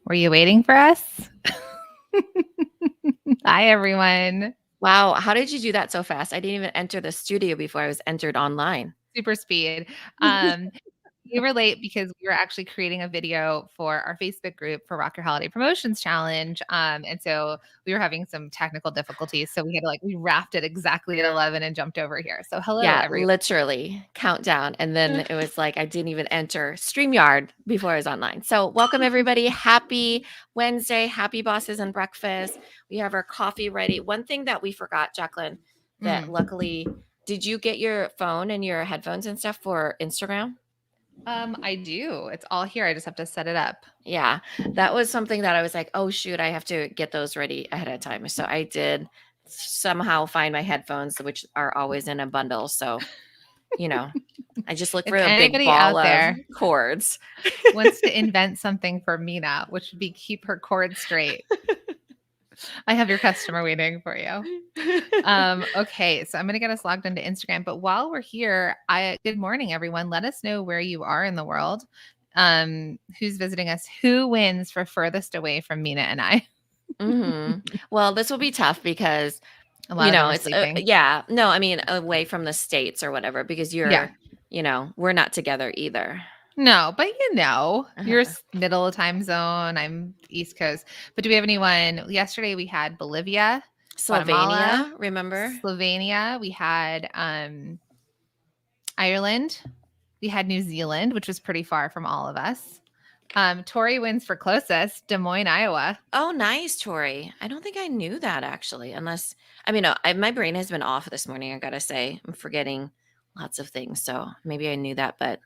Were you waiting for us? Hi, everyone. Wow, how did you do that so fast? I didn't even enter the studio before I was entered online. Super speed. Um, we were late because we were actually creating a video for our Facebook group for Rock Your Holiday Promotions Challenge. And so we were having some technical difficulties. So we had to we wrapped it exactly at 11 and jumped over here. So hello, Yeah, everyone. literally countdown. And then it was like I didn't even enter StreamYard before I was online. So, welcome everybody. Happy Wednesday. Happy Bosses and Breakfast. We have our coffee ready. One thing that we forgot, Jacqueline, that luckily, did you get your phone and your headphones and stuff for Instagram? I do. It's all here. I just have to set it up. Yeah, that was something that I was like, oh, shoot, I have to get those ready ahead of time. So I did somehow find my headphones, which are always in a bundle. So, I just look If for a big anybody ball out of there cords. wants to invent something for Mina, which would be keep her cord straight, I have your customer waiting for you. Okay, so I'm gonna get us logged into Instagram. But while we're here, good morning, everyone. Let us know where you are in the world. Who's visiting us? Who wins for furthest away from Mina and I? Well, this will be tough because A lot of them are it's sleeping. yeah. No, I mean away from the states or whatever because Yeah. we're not together either. No, but you're Uh-huh. middle of time zone. I'm East Coast. But do we have anyone? Yesterday we had Bolivia, Guatemala, Slovenia, remember? Slovenia. We had Ireland. We had New Zealand, which was pretty far from all of us. Tori wins for closest, Des Moines, Iowa. Oh, nice, Tori. I don't think I knew that actually, unless I mean, no, my brain has been off this morning. I gotta say, I'm forgetting lots of things, so maybe I knew that, but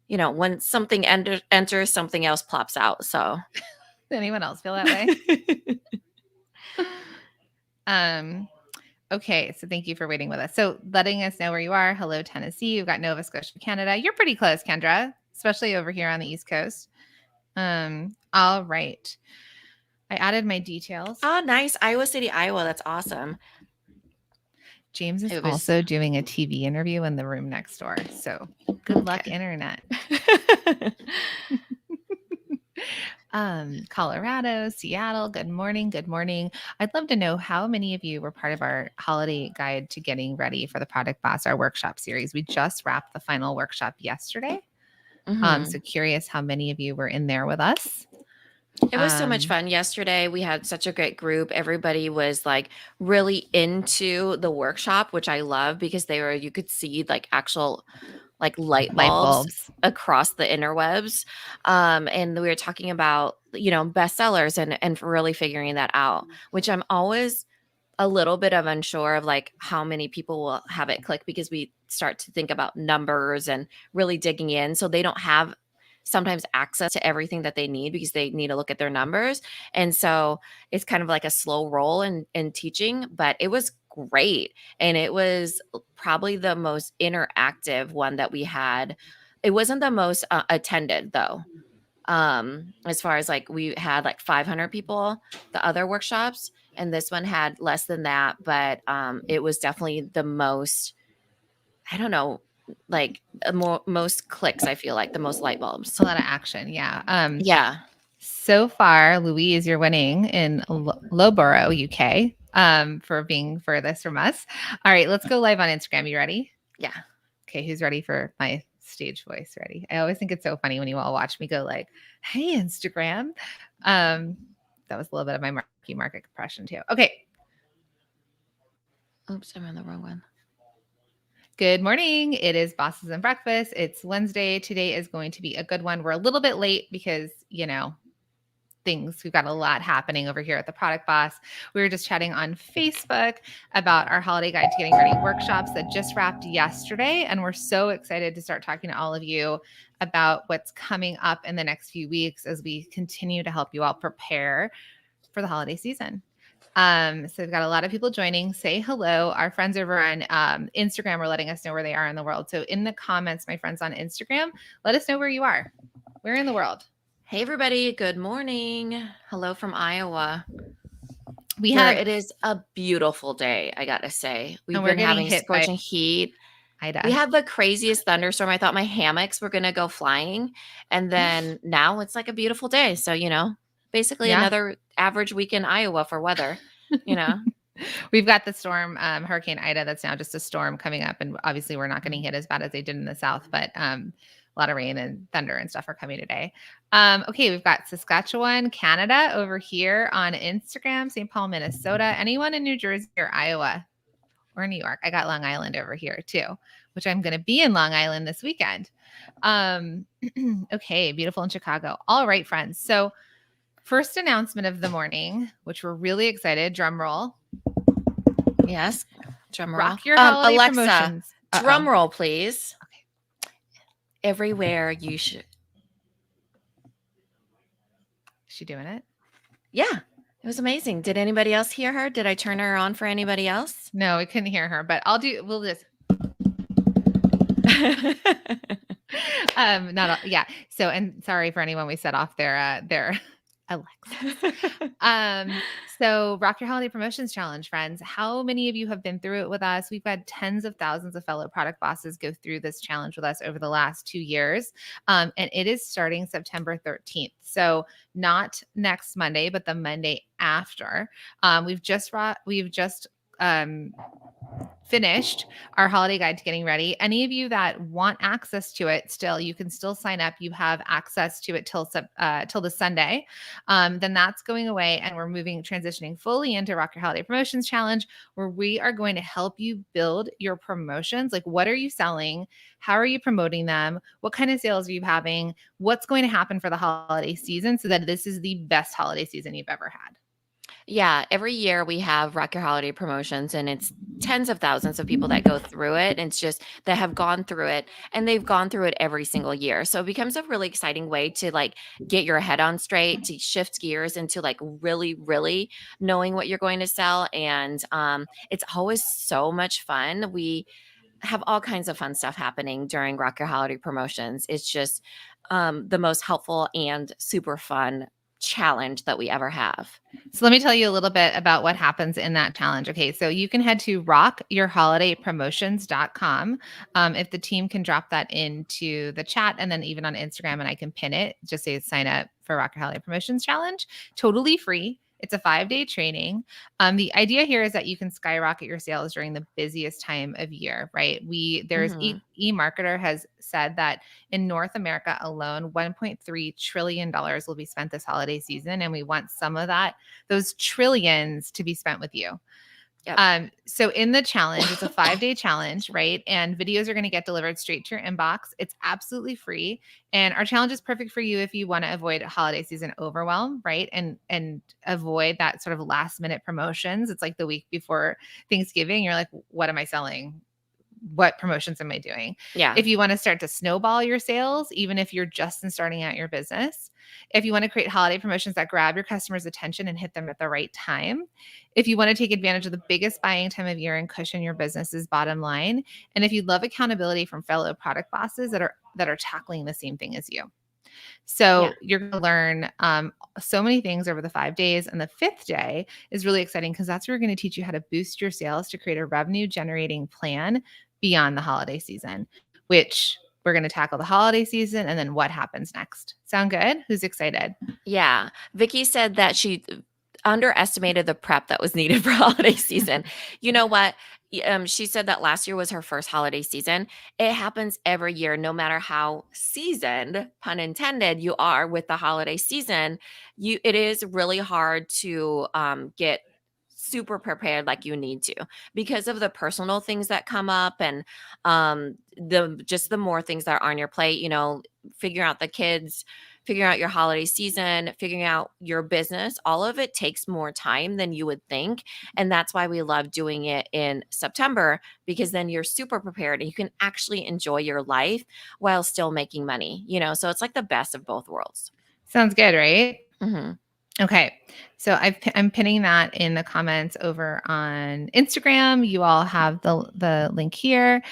when something enters, something else plops out. So, Anyone else feel that way? Okay, so thank you for waiting with us. So letting us know where you are. Hello, Tennessee. You've got Nova Scotia, Canada. You're pretty close, Kendra, especially over here on the East Coast. All right. I added my details. oh, nice, Iowa City, Iowa. That's awesome. James is It was also doing a TV interview in the room next door. So good luck, internet. Colorado, Seattle. Good morning. Good morning. I'd love to know how many of you were part of our holiday guide to getting ready for the Product Boss, our workshop series. We just wrapped the final workshop yesterday. So curious how many of you were in there with us. It was so much fun. Yesterday, we had such a great group. Everybody was like really into the workshop, which I love because you could see like actual like light bulbs across the interwebs. And we were talking about, bestsellers and really figuring that out, which I'm always a little bit of unsure of like how many people will have it click because we start to think about numbers and really digging in. So they don't have sometimes access to everything that they need because they need to look at their numbers. And so it's kind of like a slow roll in teaching, but it was great. And it was probably the most interactive one that we had. It wasn't the most attended though. As far as like we had like 500 people, the other workshops, and this one had less than that, but it was definitely the most, I don't know, like most clicks. I feel like the most light bulbs. A lot of action. Yeah. Yeah. So far, Louise, you're winning in Loughborough, UK, for being furthest from us. All right, let's go live on Instagram. You ready? Yeah. Okay, who's ready for my stage voice? Ready? I always think it's so funny when you all watch me go like, "Hey, Instagram." That was a little bit of my market compression too. Okay. Oops, I'm on the wrong one. Good morning. It is Bosses and Breakfast. It's Wednesday. Today is going to be a good one. We're a little bit late because, we've got a lot happening over here at the Product Boss. We were just chatting on Facebook about our holiday guide to getting ready workshops that just wrapped yesterday. And we're so excited to start talking to all of you about what's coming up in the next few weeks as we continue to help you all prepare for the holiday season. So we've got a lot of people joining. Say hello. Our friends over on Instagram are letting us know where they are in the world. So in the comments, my friends on Instagram, let us know where you are. Where in the world? Hey, everybody. Good morning. Hello from Iowa. It is a beautiful day, I got to say. We're having scorching heat. Ida. We had the craziest thunderstorm. I thought my hammocks were going to go flying. And then now it's like a beautiful day. So, basically Yeah. another average week in Iowa for weather, you know. We've got the storm, Hurricane Ida, that's now just a storm coming up. And obviously we're not getting hit as bad as they did in the South, but a lot of rain and thunder and stuff are coming today. Okay, we've got Saskatchewan, Canada over here on Instagram, St. Paul, Minnesota. Anyone in New Jersey or Iowa or New York? I got Long Island over here too, which I'm going to be in Long Island this weekend. Okay, beautiful in Chicago. All right, friends. So first announcement of the morning, which we're really excited. Drum roll. Yes. Drum roll. Rock your holiday Alexa, promotions. drum roll, please. Okay. Everywhere you should. Is she doing it? Yeah. It was amazing. Did anybody else hear her? Did I turn her on for anybody else? No, we couldn't hear her, but we'll just yeah. So, and sorry for anyone we set off their Alexa. So Rock Your Holiday Promotions Challenge, friends. How many of you have been through it with us? We've had tens of thousands of fellow product bosses go through this challenge with us over the last 2 years. And it is starting September 13th. So not next Monday, but the Monday after. We've just finished our holiday guide to getting ready. Any of you that want access to it still, you can still sign up. You have access to it till the Sunday. Then that's going away, and we're transitioning fully into Rock Your Holiday Promotions Challenge, where we are going to help you build your promotions. Like, what are you selling? How are you promoting them? What kind of sales are you having? What's going to happen for the holiday season so that this is the best holiday season you've ever had? Yeah, every year we have Rock Your Holiday Promotions, and it's tens of thousands of people that go through it. And it's just that have gone through it, and they've gone through it every single year. So it becomes a really exciting way to like get your head on straight, to shift gears into like really, really knowing what you're going to sell. And it's always so much fun. We have all kinds of fun stuff happening during Rock Your Holiday Promotions. It's just the most helpful and super fun challenge that we ever have. So let me tell you a little bit about what happens in that challenge. Okay, so you can head to rockyourholidaypromotions.com. If the team can drop that into the chat and then even on Instagram, and I can pin it, just say sign up for Rock Your Holiday Promotions Challenge. Totally free. It's a 5-day training. The idea here is that you can skyrocket your sales during the busiest time of year, right? eMarketer has said that in North America alone, $1.3 trillion will be spent this holiday season. And we want some of those trillions to be spent with you. Yep. So in the challenge, it's a 5-day challenge, right? And videos are going to get delivered straight to your inbox. It's absolutely free. And our challenge is perfect for you if you want to avoid holiday season overwhelm, right? And avoid that sort of last minute promotions. It's like the week before Thanksgiving. You're like, what am I selling? What promotions am I doing? Yeah. If you want to start to snowball your sales, even if you're just starting out your business, if you want to create holiday promotions that grab your customers' attention and hit them at the right time, if you want to take advantage of the biggest buying time of year and cushion your business's bottom line, and if you love accountability from fellow product bosses that are tackling the same thing as you. So you're going to learn so many things over the 5 days. And the 5th day is really exciting because that's where we're going to teach you how to boost your sales to create a revenue generating plan beyond the holiday season, which we're going to tackle the holiday season and then what happens next. Sound good? Who's excited? Yeah. Vicky said that she underestimated the prep that was needed for holiday season. You know what? She said that last year was her first holiday season. It happens every year, no matter how seasoned, pun intended, you are with the holiday season. It is really hard to get super prepared like you need to because of the personal things that come up and the more things that are on your plate, figuring out the kids, figuring out your holiday season, figuring out your business. All of it takes more time than you would think. And that's why we love doing it in September, because then you're super prepared and you can actually enjoy your life while still making money, so it's like the best of both worlds. Sounds good, right? Mm-hmm. Okay. So I'm pinning that in the comments over on Instagram. You all have the link here.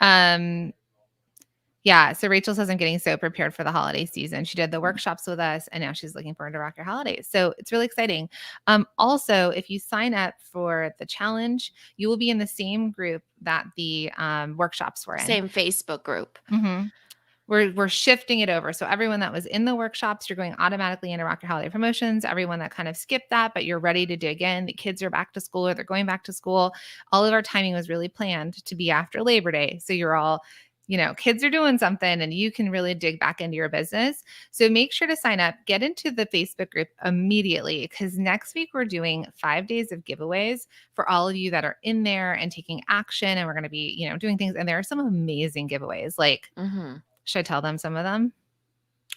Yeah, Yeah. So Rachel says, I'm getting so prepared for the holiday season. She did the workshops with us and now she's looking forward to Rock Your Holidays. So it's really exciting. Also, if you sign up for the challenge, you will be in the same group that the workshops were in. Same Facebook group. Mm-hmm. We're shifting it over. So everyone that was in the workshops, you're going automatically into Rock Your Holiday Promotions. Everyone that kind of skipped that, but you're ready to dig in. The kids are back to school or they're going back to school. All of our timing was really planned to be after Labor Day. So you're all, kids are doing something and you can really dig back into your business. So make sure to sign up, get into the Facebook group immediately because next week we're doing 5 days of giveaways for all of you that are in there and taking action. And we're going to be, doing things. And there are some amazing giveaways. Like, should I tell them some of them?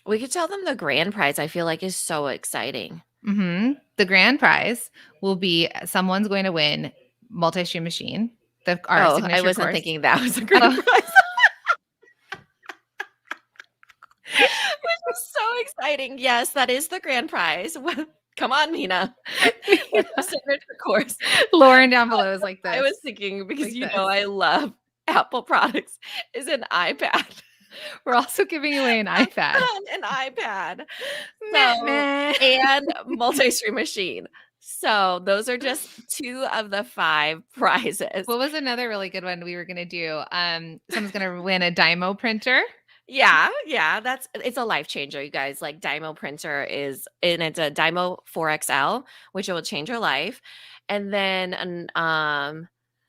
We could tell them the grand prize. I feel like is so exciting. The grand prize will be someone's going to win multi-stream machine. I wasn't thinking that was a grand prize. Which is so exciting. Yes, that is the grand prize. Come on, Mina. Signature course. Lauren down below is like this. I was thinking because like I love Apple products is an iPad. We're also giving away an iPad. An iPad. And multi-stream machine. So those are just 2 of the 5 prizes. What was another really good one we were going to do? Someone's going to win a Dymo printer. Yeah. It's a life changer, you guys. Like Dymo printer and it's a Dymo 4XL, which will change your life. And then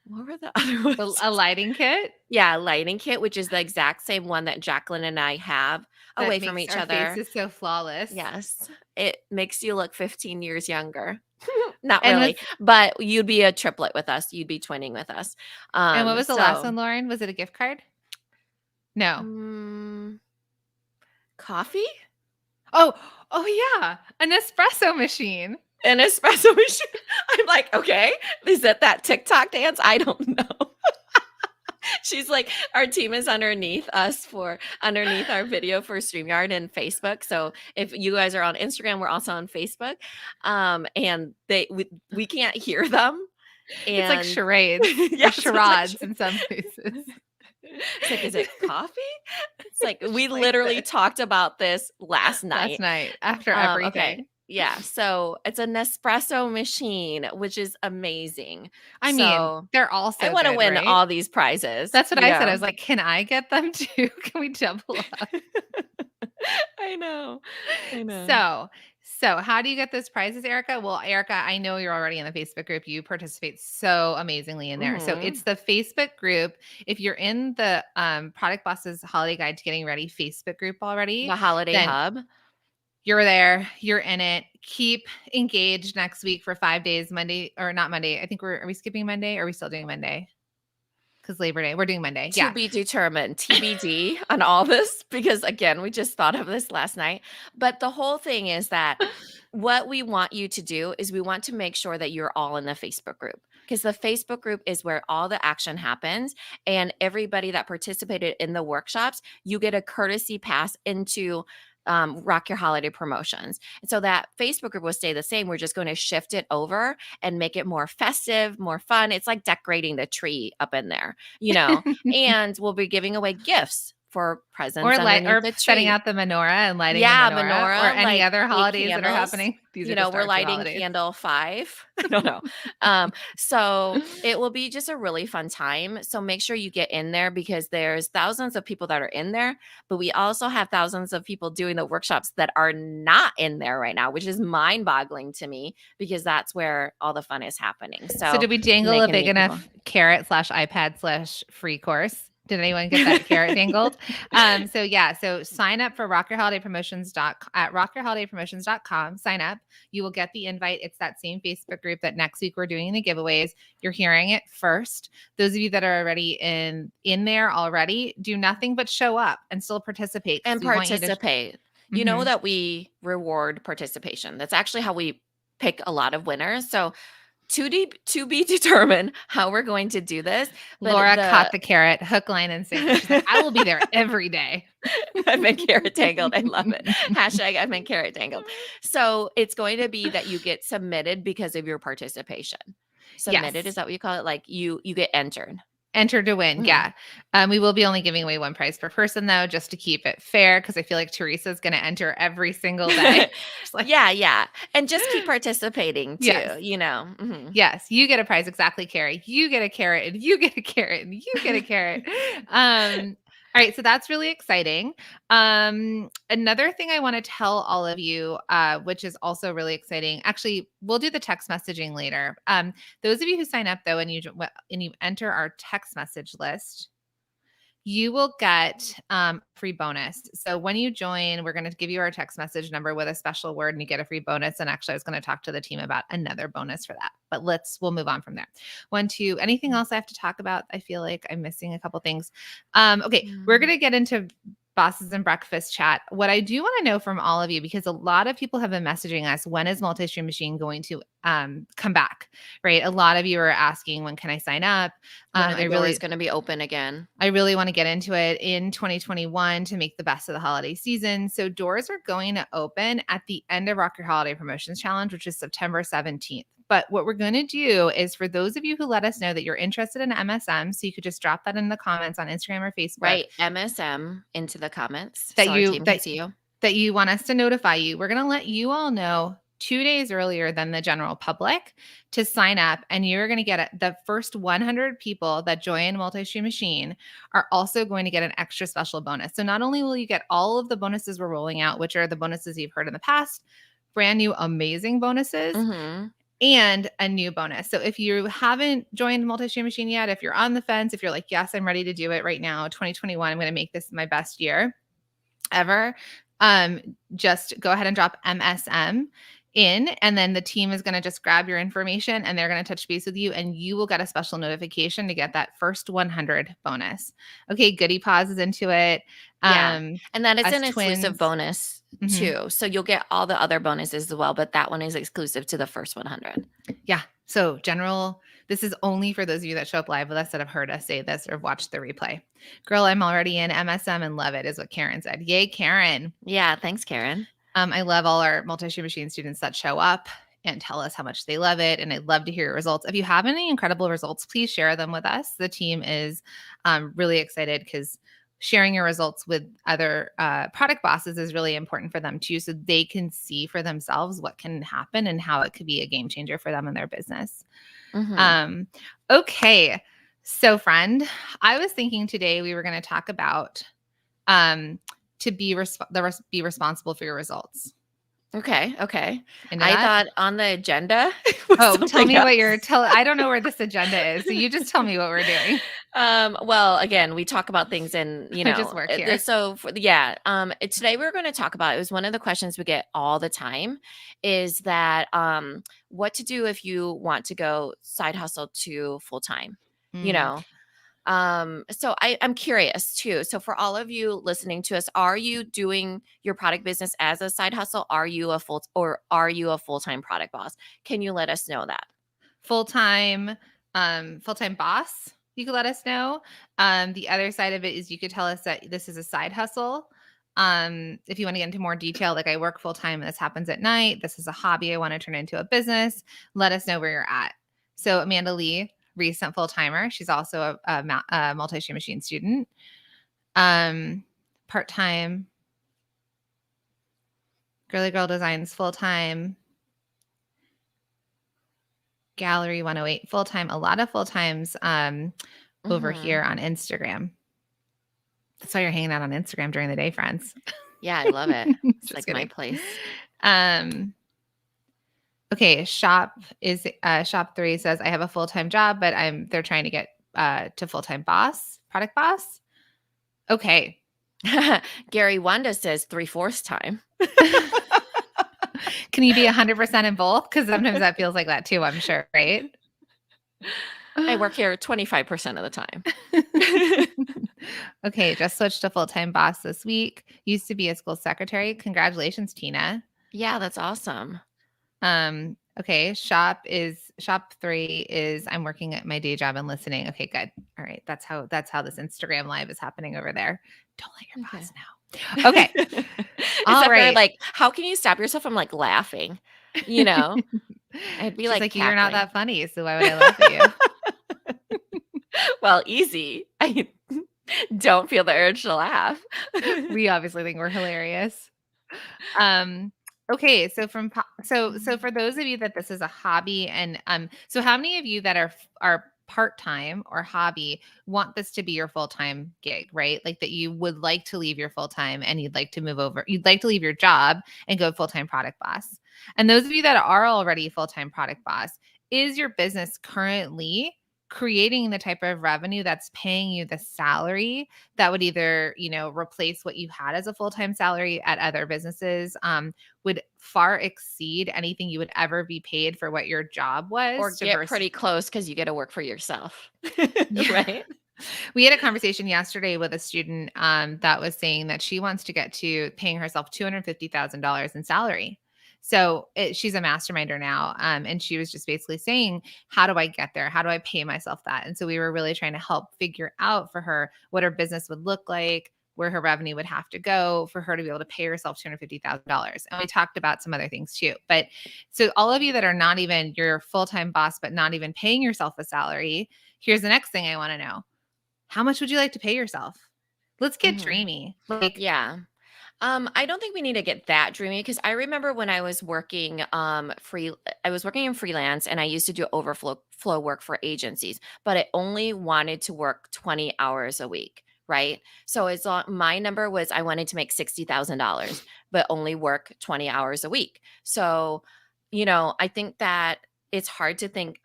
what were the other ones? A lighting kit? Yeah, a lighting kit, which is the exact same one that Jacqueline and I have away from each other. Our face is so flawless. Yes. It makes you look 15 years younger. Not really, but you'd be a triplet with us. You'd be twinning with us. And what was the last one, Lauren? Was it a gift card? No. Coffee? Oh yeah. An espresso machine. An espresso machine. I'm like, okay, is that TikTok dance? I don't know. She's like, our team is underneath our video for StreamYard and Facebook. So if you guys are on Instagram, we're also on Facebook. And we can't hear them. And it's like charades. Yes, charades in some places. It's like, is it coffee? It's like we literally talked about this last night after everything. Okay. Yeah, so it's a Nespresso machine, which is amazing. I mean, they're also. I want to win all these prizes. That's what I said. I was like, can I get them too? Can we double up? I know. So how do you get those prizes, Erica? Well, Erica, I know you're already in the Facebook group. You participate so amazingly in there. So it's the Facebook group. If you're in the Product Bosses Holiday Guide to Getting Ready Facebook group already, the Holiday Hub. You're there. You're in it. Keep engaged next week for 5 days. Monday or not Monday. I think are we skipping Monday? Or are we still doing Monday? Because Labor Day, we're doing Monday. To be determined. TBD on all this because again, we just thought of this last night. But the whole thing is that what we want you to do is we want to make sure that you're all in the Facebook group. Because the Facebook group is where all the action happens and everybody that participated in the workshops, you get a courtesy pass into Rock Your Holiday Promotions. And so that Facebook group will stay the same. We're just going to shift it over and make it more festive, more fun. It's like decorating the tree up in there, and we'll be giving away gifts for presents or setting out the menorah and lighting the menorah or any other holidays that are happening. These are we're lighting holidays. Candle 5. I don't know. So it will be just a really fun time. So make sure you get in there because there's thousands of people that are in there, but we also have thousands of people doing the workshops that are not in there right now, which is mind-boggling to me because that's where all the fun is happening. So did we dangle a big enough carrot/iPad/free course? Did anyone get that carrot dangled? So sign up for at rockyourholidaypromotions.com. Sign up. You will get the invite. It's that same Facebook group that next week we're doing the giveaways. You're hearing it first. Those of you that are already in there already, do nothing but show up and still participate. And participate. You know that we reward participation. That's actually how we pick a lot of winners. So to be determined how we're going to do this. Laura caught the carrot, hook, line, and sinker. She's like, I will be there every day. I've been carrot tangled. I love it. Hashtag I've been carrot tangled. So it's going to be that you get submitted because of your participation. Submitted, is that what you call it? Like you get entered. Enter to win. Mhm. Yeah. We will be only giving away one prize per person though, just to keep it fair. Cause I feel like Teresa's going to enter every single day. She's like, Yeah. And just keep participating too, yes, Mhm. yes, you get a prize. Exactly, Carrie. You get a carrot and you get a carrot and you get a carrot. All right. So that's really exciting. Another thing I want to tell all of you, which is also really exciting. Actually, we'll do the text messaging later. Those of you who sign up though, and you enter our text message list, you will get free bonus. So when you join, we're going to give you our text message number with a special word and you get a free bonus. And actually, I was going to talk to the team about another bonus for that, but we'll move on from there. Anything else I have to talk about? I feel like I'm missing a couple things. Okay, we're going to get into Bosses and Breakfast chat. What I do want to know from all of you, because a lot of people have been messaging us, when is Multi-Stream Machine going to come back, right? A lot of you are asking, when can I sign up? When the door is going to be open again. I really want to get into it in 2021 to make the best of the holiday season. So doors are going to open at the end of Rock Your Holiday Promotions Challenge, which is September 17th. But what we're going to do is, for those of you who let us know that you're interested in MSM, so you could just drop that in the comments on Instagram or Facebook. Right. MSM into the comments. That so our team can see you. That you want us to notify you. We're going to let you all know 2 days earlier than the general public to sign up. And you're going to get the first 100 people that join Multi-Stream Machine are also going to get an extra special bonus. So not only will you get all of the bonuses we're rolling out, which are the bonuses you've heard in the past, brand new amazing bonuses, and a new bonus. So if you haven't joined Multi-Stream Machine yet, if you're on the fence, if you're like, yes, I'm ready to do it right now, 2021, I'm going to make this my best year ever, just go ahead and drop MSM in, and then the team is going to just grab your information and they're going to touch base with you, and you will get a special notification to get that first 100 bonus. Okay, Goody Paws is into it. And that is an twins. exclusive bonus too. So you'll get all the other bonuses as well, but that one is exclusive to the first 100. Yeah. So this is only for those of you that show up live with us that have heard us say this or watched the replay. Girl, I'm already in MSM and love it, is what Karen said. Yay, Karen. Yeah. Thanks, Karen. I love all our Multi-Stream Machine students that show up and tell us how much they love it. And I'd love to hear your results. If you have any incredible results, please share them with us. The team is really excited, because sharing your results with other product bosses is really important for them too, so they can see for themselves what can happen and how it could be a game changer for them and their business. Okay. So friend, I was thinking today we were going to talk about to be responsible for your results. Okay. I thought on the agenda. Tell me what I don't know where this agenda is. So you just tell me what we're doing. Well, again, we talk about things and, just work here. So today we're going to talk about, it was one of the questions we get all the time, is that what to do if you want to go side hustle to full-time, So I'm curious too. So for all of you listening to us, are you doing your product business as a side hustle? Are you a full-time product boss? Can you let us know that? Full-time boss, you could let us know. The other side of it is you could tell us that this is a side hustle. If you want to get into more detail, like I work full-time and this happens at night, this is a hobby I want to turn into a business, let us know where you're at. So Amanda Lee, recent full-timer. She's also a Multi-Stream Machine student. Part-time. Girly Girl Designs full-time. Gallery 108 full-time. A lot of full-times over here on Instagram. That's why you're hanging out on Instagram during the day, friends. Yeah, I love it. It's like my place. Okay, shop 3 says I have a full-time job, but they're trying to get to full-time product boss. Okay. Gary Wanda says 3/4 time. Can you be 100% in both? Because sometimes that feels like that too, I'm sure, right? I work here 25% of the time. Okay, just switched to full-time boss this week. Used to be a school secretary. Congratulations, Tina. Yeah, that's awesome. Okay, shop 3 is I'm working at my day job and listening. Okay, good. All right, that's how this Instagram live is happening over there. Don't let your boss know. Okay. All right. Like, how can you stop yourself from like laughing? I'd be She's like cackling. you're not that funny, so why would I laugh at you? Well, easy. I don't feel the urge to laugh. We obviously think we're hilarious. Um, okay, so so for those of you that this is a hobby and so how many of you that are part-time or hobby want this to be your full-time gig, right? Like that you would like to leave your full-time and you'd like to leave your job and go full-time product boss. And those of you that are already full-time product boss, is your business currently creating the type of revenue that's paying you the salary that would either, replace what you had as a full-time salary at other businesses, would far exceed anything you would ever be paid for what your job Or was to get verse pretty close because you get to work for yourself. Yeah. Right? We had a conversation yesterday with a student that was saying that she wants to get to paying herself $250,000 in salary. So she's a masterminder now. And she was just basically saying, how do I get there? How do I pay myself that? And so we were really trying to help figure out for her what her business would look like, where her revenue would have to go for her to be able to pay herself $250,000. And we talked about some other things too. But so all of you that are not even your full-time boss, but not even paying yourself a salary, here's the next thing I want to know. How much would you like to pay yourself? Let's get Mhm. dreamy. Like, Yeah. I don't think we need to get that dreamy because I remember when I was working I was working in freelance and I used to do overflow flow work for agencies, but I only wanted to work 20 hours a week, right? So as long my number was I wanted to make $60,000, but only work 20 hours a week. So, I think that it's hard to think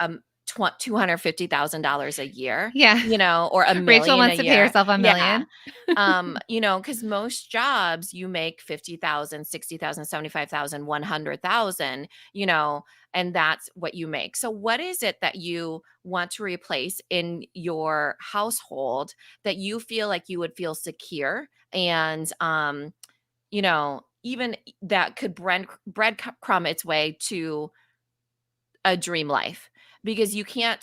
$250,000 a year, yeah. or a Rachel million a wants to pay year. herself a Yeah. million. Because most jobs you make 50,000, 60,000, 75,000, 100,000. And that's what you make. So what is it that you want to replace in your household that you feel like you would feel secure and even that could breadcrumb its way to a dream life, because you can't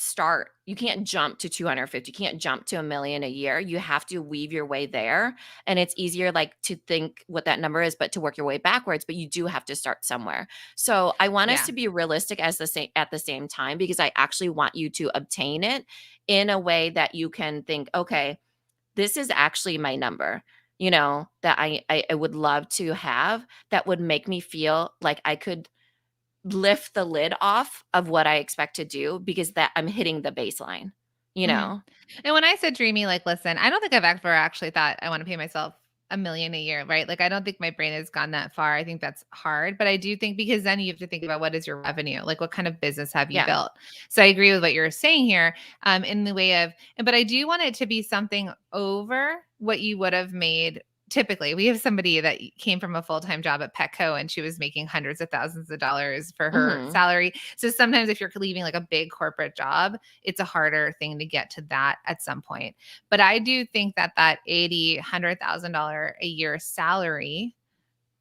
jump to 250, you can't jump to a million a year. You have to weave your way there. And it's easier like to think what that number is, but to work your way backwards, but you do have to start somewhere. So I want us Yeah. to be realistic at the same time, because I actually want you to obtain it in a way that you can think, okay, this is actually my number. That I would love to have, that would make me feel like I could lift the lid off of what I expect to do, because that I'm hitting the baseline, you Mhm. know? And when I said dreamy, like, listen, I don't think I've ever actually thought I want to pay myself a million a year, right? Like, I don't think my brain has gone that far. I think that's hard, but I do think because then you have to think about what is your revenue, like what kind of business have you Yeah. built. So I agree with what you're saying here, in the way of, but I do want it to be something over what you would have made. Typically, we have somebody that came from a full-time job at Petco and she was making hundreds of thousands of dollars for her Mhm. salary. So sometimes if you're leaving like a big corporate job, it's a harder thing to get to that at some point. But I do think that that 80, $100,000 a year salary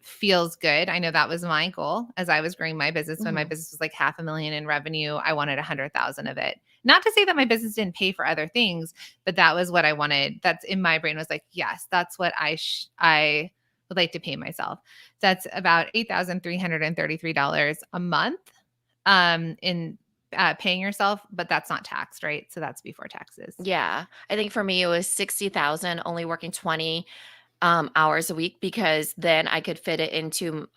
feels good. I know that was my goal as I was growing my business. When my Mhm. business was like half a million in revenue, I wanted 100,000 of it. Not to say that my business didn't pay for other things, but that was what I wanted. That's in my brain was like, yes, that's what I would like to pay myself. That's about $8,333 a month in paying yourself, but that's not taxed, right? So that's before taxes. Yeah. I think for me it was 60,000, only working 20 hours a week, because then I could fit it into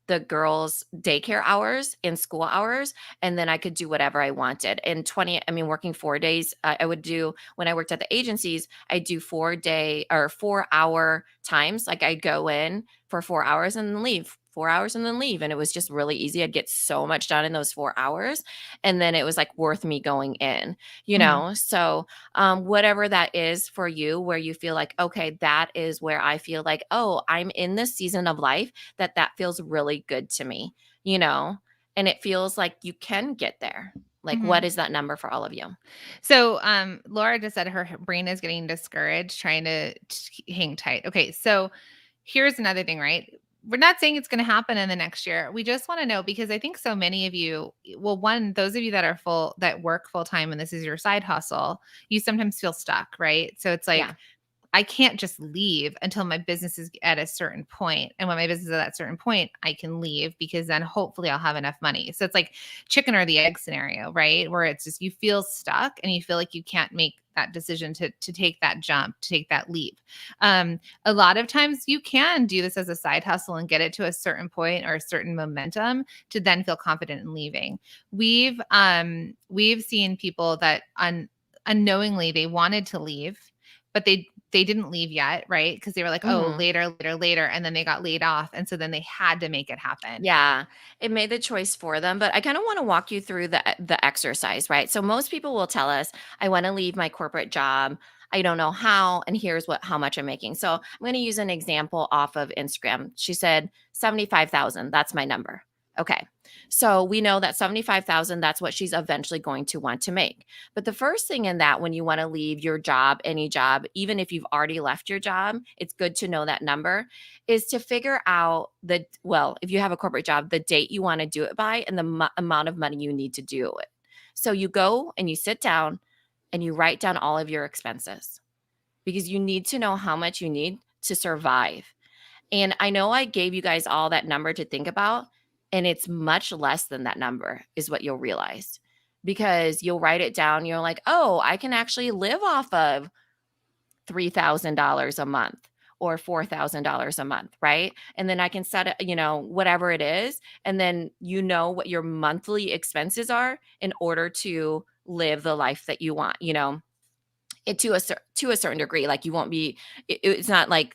the girls' daycare hours and school hours, and then I could do whatever I wanted. And 20, I mean, working 4 days, I would do when I worked at the agencies, I do 4 day or 4 hour times. Like I'd go in for 4 hours and then leave. 4 hours and then leave. And it was just really easy. I'd get so much done in those 4 hours. And then it was like worth me going in, Mhm. So whatever that is for you, where you feel like, okay, that is where I feel like, oh, I'm in this season of life that feels really good to me, you know, and it feels like you can get there. Like, what Mhm. is that number for all of you? So, Laura just said her brain is getting discouraged trying to hang tight. Okay, so here's another thing, right? We're not saying it's going to happen in the next year. We just want to know because I think so many of you, well, one, those of you that are that work full time and this is your side hustle, you sometimes feel stuck, right? So it's like, Yeah. I can't just leave until my business is at a certain point. And when my business is at that certain point, I can leave because then hopefully I'll have enough money. So it's like chicken or the egg scenario, right? Where it's just you feel stuck and you feel like you can't make that decision to take that jump, to take that leap. A lot of times you can do this as a side hustle and get it to a certain point or a certain momentum to then feel confident in leaving. We've seen people that unknowingly they wanted to leave, but they didn't leave yet, right? Because they were like, oh, Mhm. later, later, later. And then they got laid off. And so then they had to make it happen. Yeah, it made the choice for them, but I kind of want to walk you through the exercise, right? So most people will tell us, "I want to leave my corporate job. I don't know how, and here's what how much I'm making." So I'm going to use an example off of Instagram. She said 75,000. That's my number. Okay. So we know that 75,000, that's what she's eventually going to want to make. But the first thing in that, when you want to leave your job, any job, even if you've already left your job, it's good to know that number is to figure out if you have a corporate job, the date you want to do it by and the amount of money you need to do it. So you go and you sit down and you write down all of your expenses because you need to know how much you need to survive. And I know I gave you guys all that number to think about, and it's much less than that number, is what you'll realize. Because you'll write it down, you're like, oh, I can actually live off of $3,000 a month or $4,000 a month, right? And then I can set it, whatever it is. And then you know what your monthly expenses are in order to live the life that you want, it to a certain degree. Like you won't be, it's not like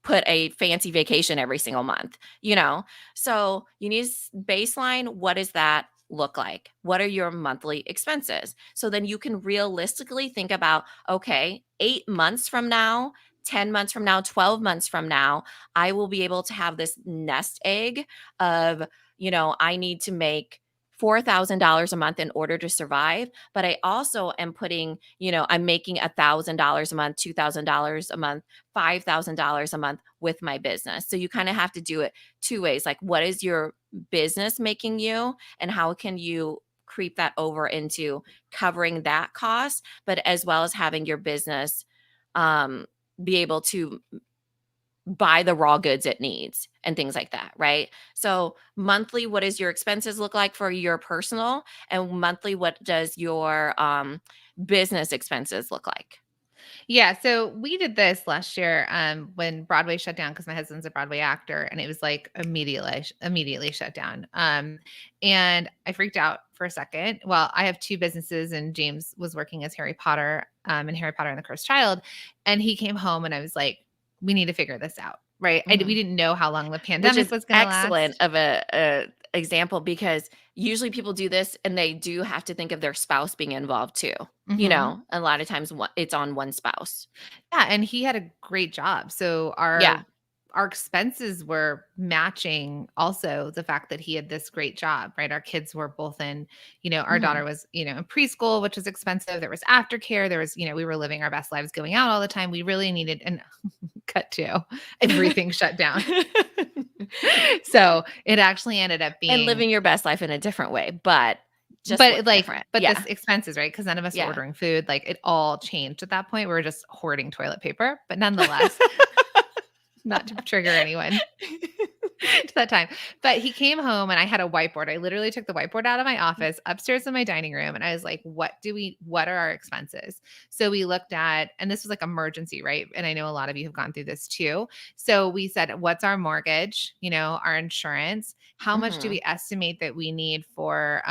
put a fancy vacation every single month, So you need baseline. What does that look like? What are your monthly expenses? So then you can realistically think about, okay, 8 months from now, 10 months from now, 12 months from now, I will be able to have this nest egg of, I need to make $4,000 a month in order to survive. But I also am putting, I'm making $1,000 a month, $2,000 a month, $5,000 a month with my business. So you kind of have to do it two ways. Like, what is your business making you, and how can you creep that over into covering that cost, but as well as having your business um, be able to buy the raw goods it needs and things like that, right? So monthly, what does your expenses look like for your personal, and monthly, what does your business expenses look like? Yeah, so we did this last year when Broadway shut down because my husband's a Broadway actor, and it was like immediately shut down. And I freaked out for a second. Well, I have two businesses, and James was working as Harry Potter in Harry Potter and the Cursed Child, and he came home, and I was like, "We need to figure this out." Right? We Mhm. didn't know how long the Which pandemic is was going to excellent last. of a example, because usually people do this and they do have to think of their spouse being involved too. Hmm. A lot of times it's on one spouse. Yeah, and he had a great job. So Yeah. our expenses were matching also the fact that he had this great job, right? Our kids were both in, our Mhm. daughter was, in preschool, which was expensive. There was aftercare. There was, we were living our best lives going out all the time. We really needed and cut to everything shut down. So it actually ended up And being living your best life in a different way, but just but look different. but this Yeah. expenses, right? Because none of us were Yeah. ordering food. Like it all changed at that point. We were just hoarding toilet paper, but nonetheless, not to trigger anyone to that time. But he came home and I had a whiteboard. I literally took the whiteboard out of my office upstairs in my dining room and I was like, what are our expenses? So we looked at, and this was like emergency, right? And I know a lot of you have gone through this too. So we said, what's our mortgage? Our insurance? How much do Mhm. we estimate that we need for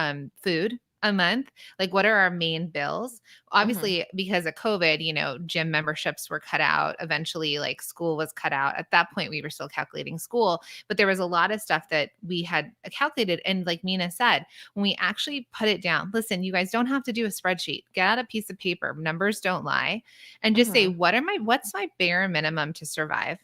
food a month? Like, what are our main bills? Mhm. Obviously, because of COVID, gym memberships were cut out. Eventually, like school was cut out. At that point, we were still calculating school, but there was a lot of stuff that we had calculated. And like Mina said, when we actually put it down, listen, you guys don't have to do a spreadsheet. Get out a piece of paper. Numbers don't lie. And just say, Mhm. what's my bare minimum to survive?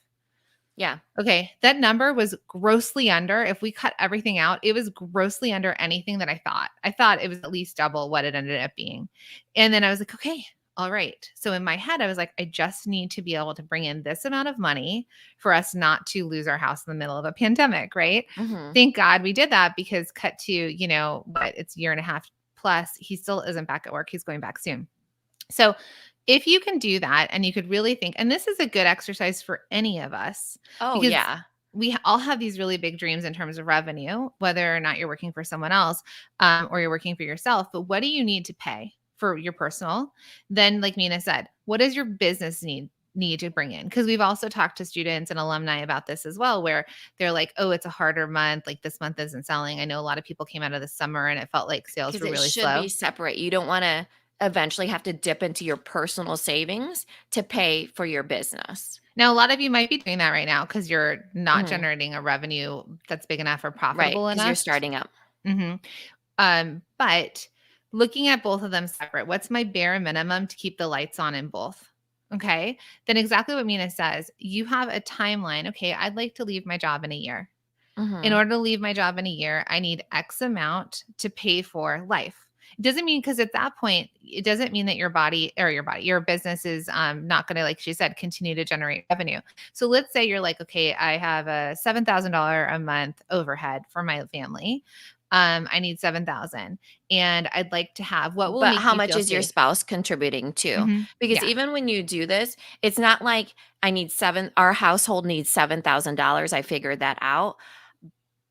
Yeah. Okay, that number was grossly under. If we cut everything out, it was grossly under anything that I thought. I thought it was at least double what it ended up being. And then I was like, okay, all right. So in my head, I was like, I just need to be able to bring in this amount of money for us not to lose our house in the middle of a pandemic, right? Mhm. Thank God we did that because cut to, it's a year and a half plus, he still isn't back at work. He's going back soon. So if you can do that and you could really think, and this is a good exercise for any of us, Oh, because yeah. we all have these really big dreams in terms of revenue, whether or not you're working for someone else, or you're working for yourself. But what do you need to pay for your personal? Then, like Mina said, what does your business need to bring in? Because we've also talked to students and alumni about this as well, where they're like, oh, it's a harder month. Like this month isn't selling. I know a lot of people came out of the summer and it felt like sales Because were it really should be slow. separate. You don't want to eventually have to dip into your personal savings to pay for your business. Now, a lot of you might be doing that right now because you're not Mhm. generating a revenue that's big enough or Right, profitable because you're enough. starting up. Mhm. But looking at both of them separate, what's my bare minimum to keep the lights on in both? Okay. Then exactly what Mina says, you have a timeline. Okay. I'd like to leave my job in a year. In Mhm. order to leave my job in a year, I need X amount to pay for life. It doesn't mean, because at that point, it doesn't mean that your business is not going to, like she said, continue to generate revenue. So let's say you're like, okay, I have a $7,000 a month overhead for my family. I need 7,000, and I'd like to have, what will But make how you much feel is your safe? spouse contributing to? Hmm. Because Yeah, even when you do this, it's not like our household needs $7,000. I figured that out.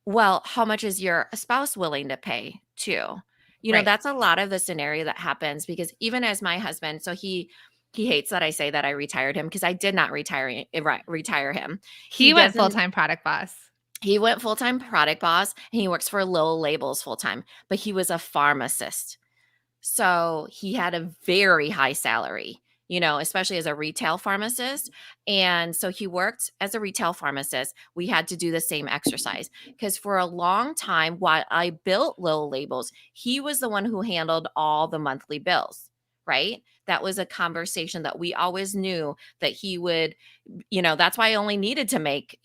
Well, how much is your spouse willing to pay too? right. That's a lot of the scenario that happens because even as my husband, so he hates that I say that I retired him because I did not retire him. He He went full doesn't time product boss. he went full-time product boss and he works for Lowell Labels full-time, but he was a pharmacist. So he had a very high salary, especially as a retail pharmacist. And so he worked as a retail pharmacist. We had to do the same exercise because for a long time, while I built Lowell Labels, he was the one who handled all the monthly bills, right? That was a conversation that we always knew that he would, that's why I only needed to make,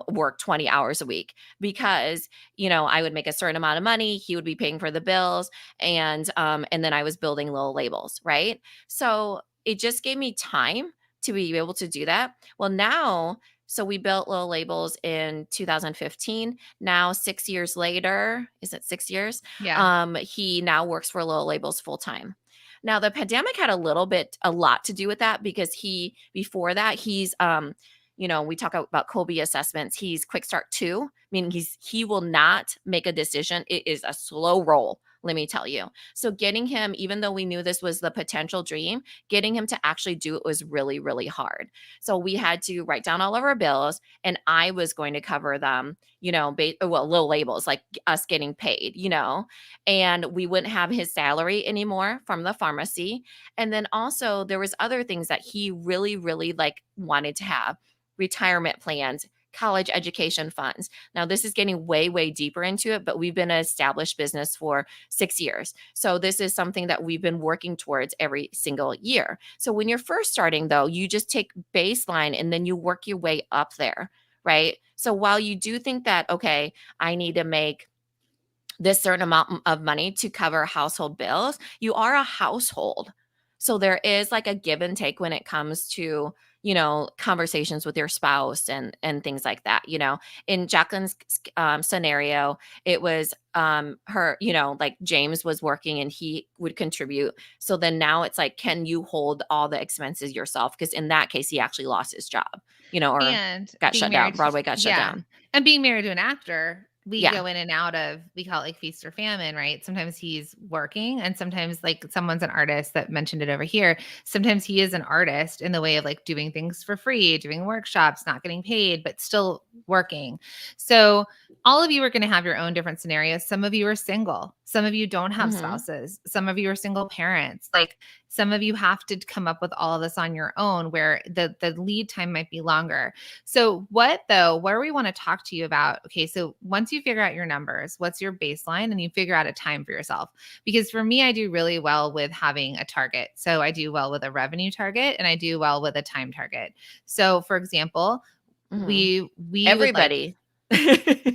work 20 hours a week because, I would make a certain amount of money. He would be paying for the bills and then I was building Lowell Labels, right? So it just gave me time to be able to do that. Well, now, so we built Lowell Labels in 2015. Now, 6 years later, is it 6 years? Yeah. He now works for Lowell Labels full time. Now, the pandemic had a lot to do with that because before that, we talk about Colby assessments. He's quick start 2, meaning he will not make a decision. It is a slow roll, let me tell you. So getting him, even though we knew this was the potential dream, getting him to actually do it was really, really hard. So we had to write down all of our bills and I was going to cover them, Lowell Labels, like us getting paid, and we wouldn't have his salary anymore from the pharmacy. And then also there was other things that he really, really like wanted to have: retirement plans, college education funds. Now, this is getting way, way deeper into it, but we've been an established business for 6 years. So, this is something that we've been working towards every single year. So, when you're first starting, though, you just take baseline and then you work your way up there, right? So, while you do think that, okay, I need to make this certain amount of money to cover household bills, you are a household. So there is like a give and take when it comes to, conversations with your spouse and things like that. In Jacqueline's scenario, it was her, like James was working and he would contribute. So then now it's like, can you hold all the expenses yourself? Because in that case, he actually lost his job, or And got being shut down. married to, Broadway got shut yeah. down. And being married to an actor, we Yeah. go in and out of, we call it like feast or famine, right? Sometimes he's working and sometimes, like, someone's an artist that mentioned it over here. Sometimes he is an artist in the way of like doing things for free, doing workshops, not getting paid, but still working. So all of you are going to have your own different scenarios. Some of you are single. Some of you don't have Hmm. spouses. Some of you are single parents. Like, some of you have to come up with all of this on your own, where the lead time might be longer. So where we want to talk to you about, okay, so once you figure out your numbers, what's your baseline, and you figure out a time for yourself. Because for me, I do really well with having a target. So I do well with a revenue target and I do well with a time target. So for example, Hmm. we would like, Everybody.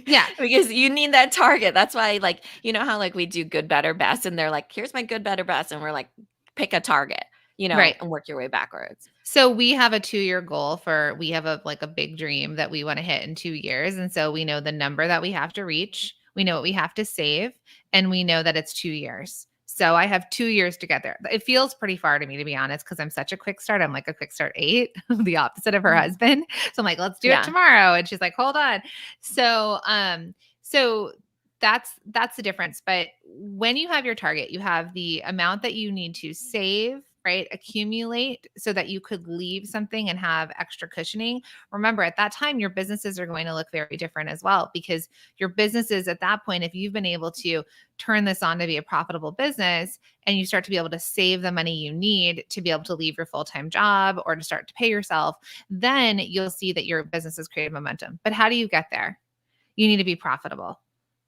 yeah, Because you need that target. That's why, like, how like we do good, better, best, and they're like, here's my good, better, best. And we're like, pick a target, right. and work your way backwards. So we have a 2-year goal we have a big dream that we want to hit in 2 years. And so we know the number that we have to reach, we know what we have to save, and we know that it's 2 years. So I have 2 years to get there. It feels pretty far to me, to be honest, because I'm such a quick start. I'm like a quick start 8, the opposite of her Mhm. husband. So I'm like, let's do it Yeah. tomorrow. And she's like, hold on. So that's the difference. But when you have your target, you have the amount that you need to save, right? Accumulate so that you could leave something and have extra cushioning. Remember, at that time, your businesses are going to look very different as well, because your businesses at that point, if you've been able to turn this on to be a profitable business and you start to be able to save the money you need to be able to leave your full-time job or to start to pay yourself, then you'll see that your business has created momentum. But how do you get there? You need to be profitable,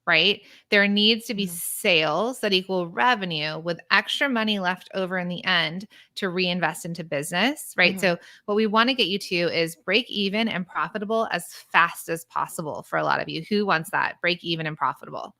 right? There needs to be Mhm. sales that equal revenue with extra money left over in the end to reinvest into business, right? Mhm. So, what we want to get you to is break even and profitable as fast as possible for a lot of you. Who wants that? Break even and profitable.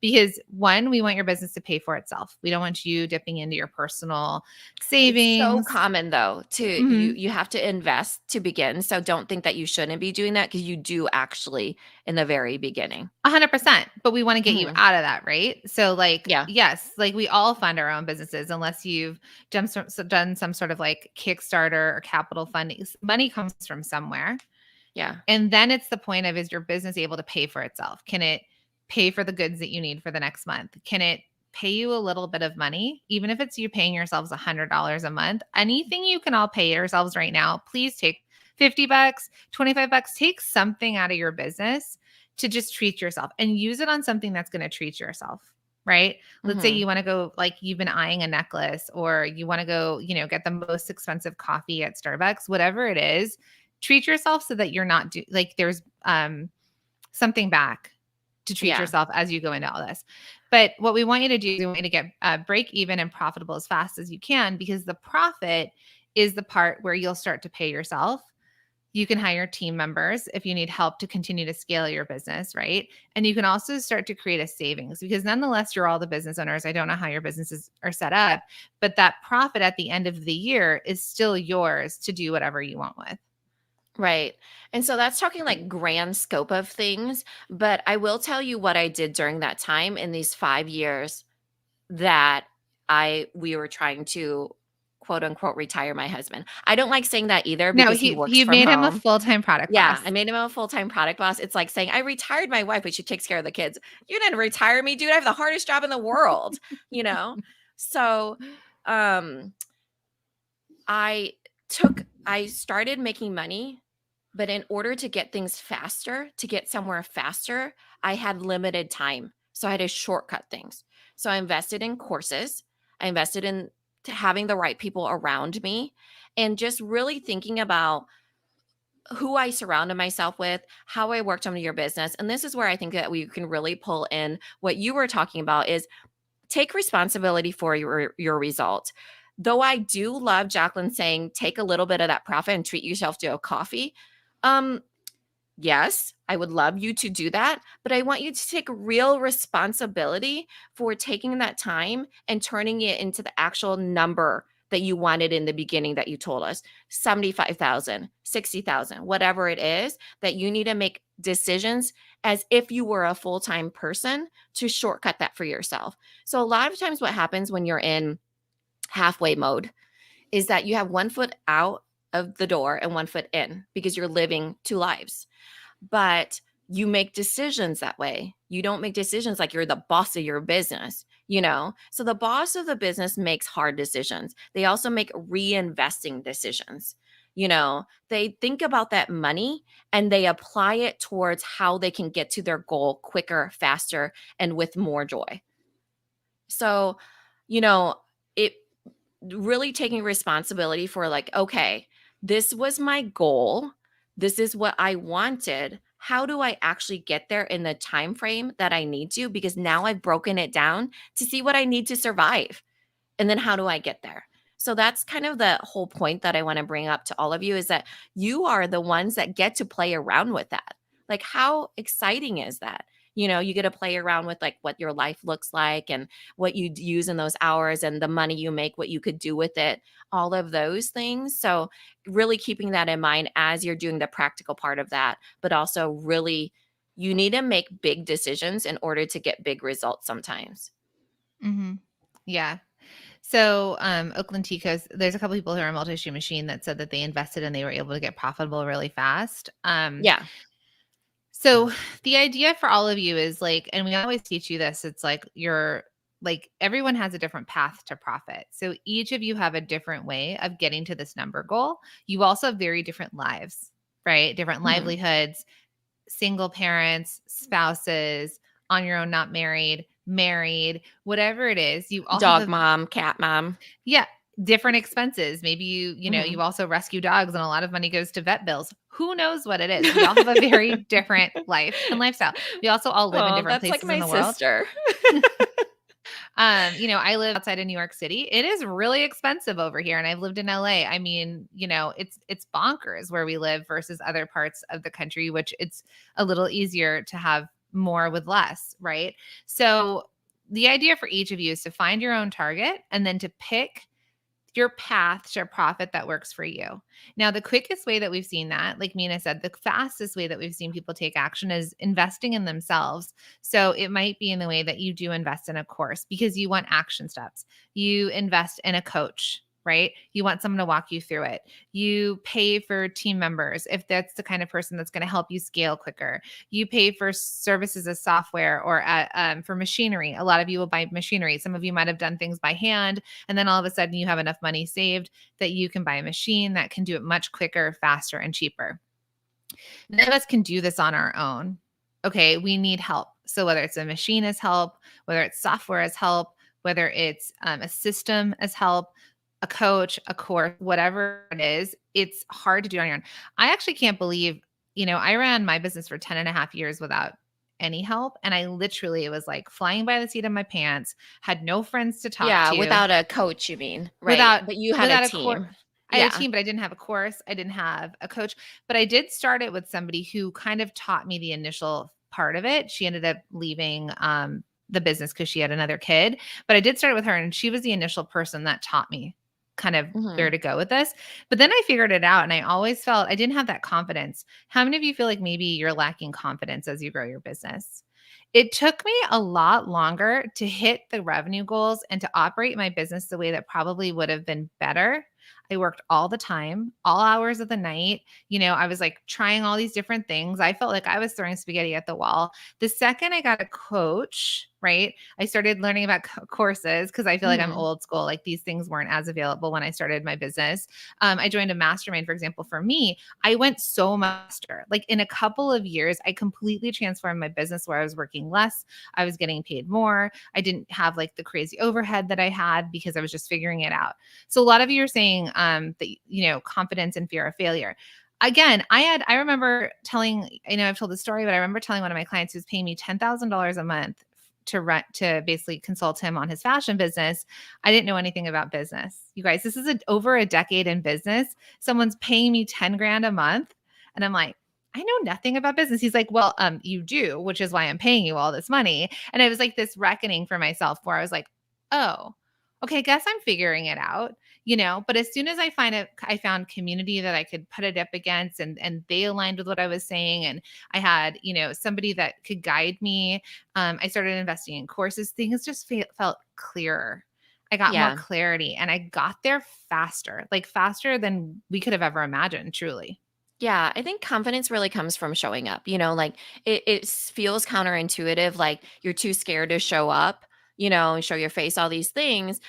Because one, we want your business to pay for itself. We don't want you dipping into your personal It's so savings. common though to you Mhm. you have to invest to begin. So don't think that you shouldn't be doing that because you do actually in the very beginning. 100%, but we wanna get you Mhm. out of that, right? So, like, Yeah. yes, like, we all fund our own businesses unless you've done some sort of, like, Kickstarter or capital funding. Money comes from somewhere, Yeah. and then it's the point of, is your business able to pay for itself? Can it pay for the goods that you need for the next month? Can it pay you a little bit of money? Even if it's you paying yourselves $100 a month, anything you can all pay yourselves right now, please take 50 bucks, 25 bucks, take something out of your business to just treat yourself and use it on something that's going to treat yourself. Right. Let's say Mhm. you want to go, like, you've been eyeing a necklace, or you want to go, get the most expensive coffee at Starbucks, whatever it is, treat yourself so that you're not like, there's something back to treat Yeah. yourself as you go into all this. But what we want you to do is we want you to get break even and profitable as fast as you can, because the profit is the part where you'll start to pay yourself. You can hire team members if you need help to continue to scale your business, right? And you can also start to create a savings, because nonetheless, you're all the business owners. I don't know how your businesses are set up, but that profit at the end of the year is still yours to do whatever you want with. Right. And so that's talking like grand scope of things, but I will tell you what I did during that time in these 5 years that I we were trying to quote unquote retire my husband. I don't like saying that either No, because he he works you from made him a home. full-time product Yeah, I boss. made him a full-time product boss. It's like saying, "I retired my wife, but she takes care of the kids." You didn't retire me, dude. I have the hardest job in the world, you know? So, um, I I started making money, but in order to get things faster, to get somewhere faster, I had limited time. So I had to shortcut things. So I invested in courses. I invested in having the right people around me and just really thinking about who I surrounded myself with, how I worked on your business. And this is where I think that we can really pull in what you were talking about is take responsibility for your result. Though I do love Jacqueline saying take a little bit of that profit and treat yourself to a coffee. Um yes, I would love you to do that, but I want you to take real responsibility for taking that time and turning it into the actual number that you wanted in the beginning that you told us 75,000, 60,000, whatever it is, that you need to make decisions as if you were a full time person to shortcut that for yourself. So, a lot of times, what happens when you're in halfway mode is that you have one foot out of the door and one foot in because you're living two lives, but you make decisions that way. You don't make decisions like you're the boss of your business, you know? So the boss of the business makes hard decisions. They also make reinvesting decisions. You know, they think about that money and they apply it towards how they can get to their goal quicker, faster, and with more joy. So, you know, it really taking responsibility for like, okay, this was my goal. This is what I wanted. How do I actually get there in the time frame that I need to? Because now I've broken it down to see what I need to survive. And then how do I get there? So that's kind of the whole point that I want to bring up to all of you is that you are the ones that get to play around with that. Like, how exciting is that? You know, you get to play around with like what your life looks like and what you use in those hours and the money you make, what you could do with it, all of those things. So, really keeping that in mind as you're doing the practical part of that, but also really, you need to make big decisions in order to get big results sometimes. Mhm. Yeah. So, Oakland Ticos, there's a couple people who are Multi Stream Machine that said that they invested and they were able to get profitable really fast. Yeah. So the idea for all of you is like, and we always teach you this, it's like you're like everyone has a different path to profit. So each of you have a different way of getting to this number goal. You also have very different lives, right? Different Mhm. livelihoods, single parents, spouses, on your own, not married, married, whatever it is. You all have Dog a mom, cat mom. yeah, different expenses. Maybe Mhm. you also rescue dogs and a lot of money goes to vet bills. Who knows what it is? We all have a very different life and lifestyle. We also all live in Oh, different that's like places in my the world. sister. I live outside of New York City. It is really expensive over here and I've lived in LA. I mean, it's bonkers where we live versus other parts of the country, which it's a little easier to have more with less, right? So the idea for each of you is to find your own target and then to pick your path to profit that works for you. Now, the quickest way that we've seen that, like Mina said, the fastest way that we've seen people take action is investing in themselves. So it might be in the way that you do invest in a course because you want action steps. You invest in a coach, right? You want someone to walk you through it. You pay for team members if that's the kind of person that's going to help you scale quicker. You pay for services as software or for machinery. A lot of you will buy machinery. Some of you might have done things by hand and then all of a sudden you have enough money saved that you can buy a machine that can do it much quicker, faster, and cheaper. None of us can do this on our own. Okay, we need help. So whether it's a machine as help, whether it's software as help, whether it's a system as help, a coach, a course, whatever it is, it's hard to do on your own. I actually can't believe, I ran my business for 10 and a half years without any help. And I literally was like flying by the seat of my pants, had no friends to talk Yeah, to, without a coach, you mean, right? without But you had a without a course. team. I had a Yeah. team, but I didn't have a course. I didn't have a coach, but I did start it with somebody who kind of taught me the initial part of it. She ended up leaving the business because she had another kid, but I did start it with her, and she was the initial person that taught me kind of where Mhm. to go with this. But then I figured it out, and I always felt I didn't have that confidence. How many of you feel like maybe you're lacking confidence as you grow your business? It took me a lot longer to hit the revenue goals and to operate my business the way that probably would have been better. I worked all the time, all hours of the night. I was like trying all these different things. I felt like I was throwing spaghetti at the wall. The second I got a coach, right? I started learning about courses because I feel like I'm Mhm. old school. Like these things weren't as available when I started my business. I joined a mastermind, for example, for me. I went so master. Like in a couple of years, I completely transformed my business where I was working less. I was getting paid more. I didn't have like the crazy overhead that I had because I was just figuring it out. So a lot of you are saying that, confidence and fear of failure. Again, I remember telling, I've told this story, but I remember telling one of my clients who's paying me $10,000 a month to basically consult him on his fashion business. I didn't know anything about business. You guys, this is over a decade in business. Someone's paying me 10 grand a month. And I'm like, I know nothing about business. He's like, well, you do, which is why I'm paying you all this money. And it was like this reckoning for myself where I was like, oh, okay, I guess I'm figuring it out, but as soon as I found community that I could put it up against and they aligned with what I was saying. And I had, somebody that could guide me. I started investing in courses. Things just felt clearer. I got more Yeah. clarity and I got there faster, like faster than we could have ever imagined, truly. Yeah, I think confidence really comes from showing up. Like it feels counterintuitive, like you're too scared to show up, and show your face, all these things.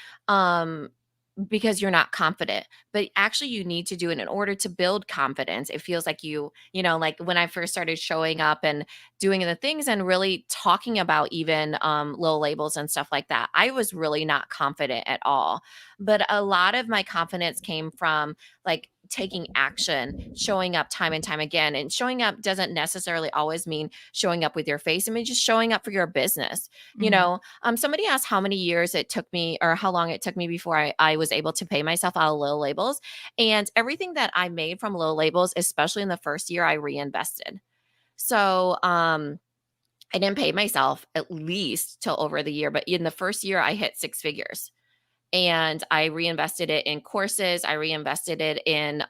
Because you're not confident. But actually you need to do it in order to build confidence. It feels like like when I first started showing up and doing the things and really talking about even low labels and stuff like that, I was really not confident at all. But a lot of my confidence came from like taking action, showing up time and time again. And showing up doesn't necessarily always mean showing up with your face. I mean, just showing up for your business. Mhm. Somebody asked how many years it took me or how long it took me before I was able to pay myself out of low labels. And everything that I made from low labels, especially in the first year, I reinvested. So I didn't pay myself at least till over the year, but in the first year I hit six figures. And I reinvested it in courses. I reinvested it in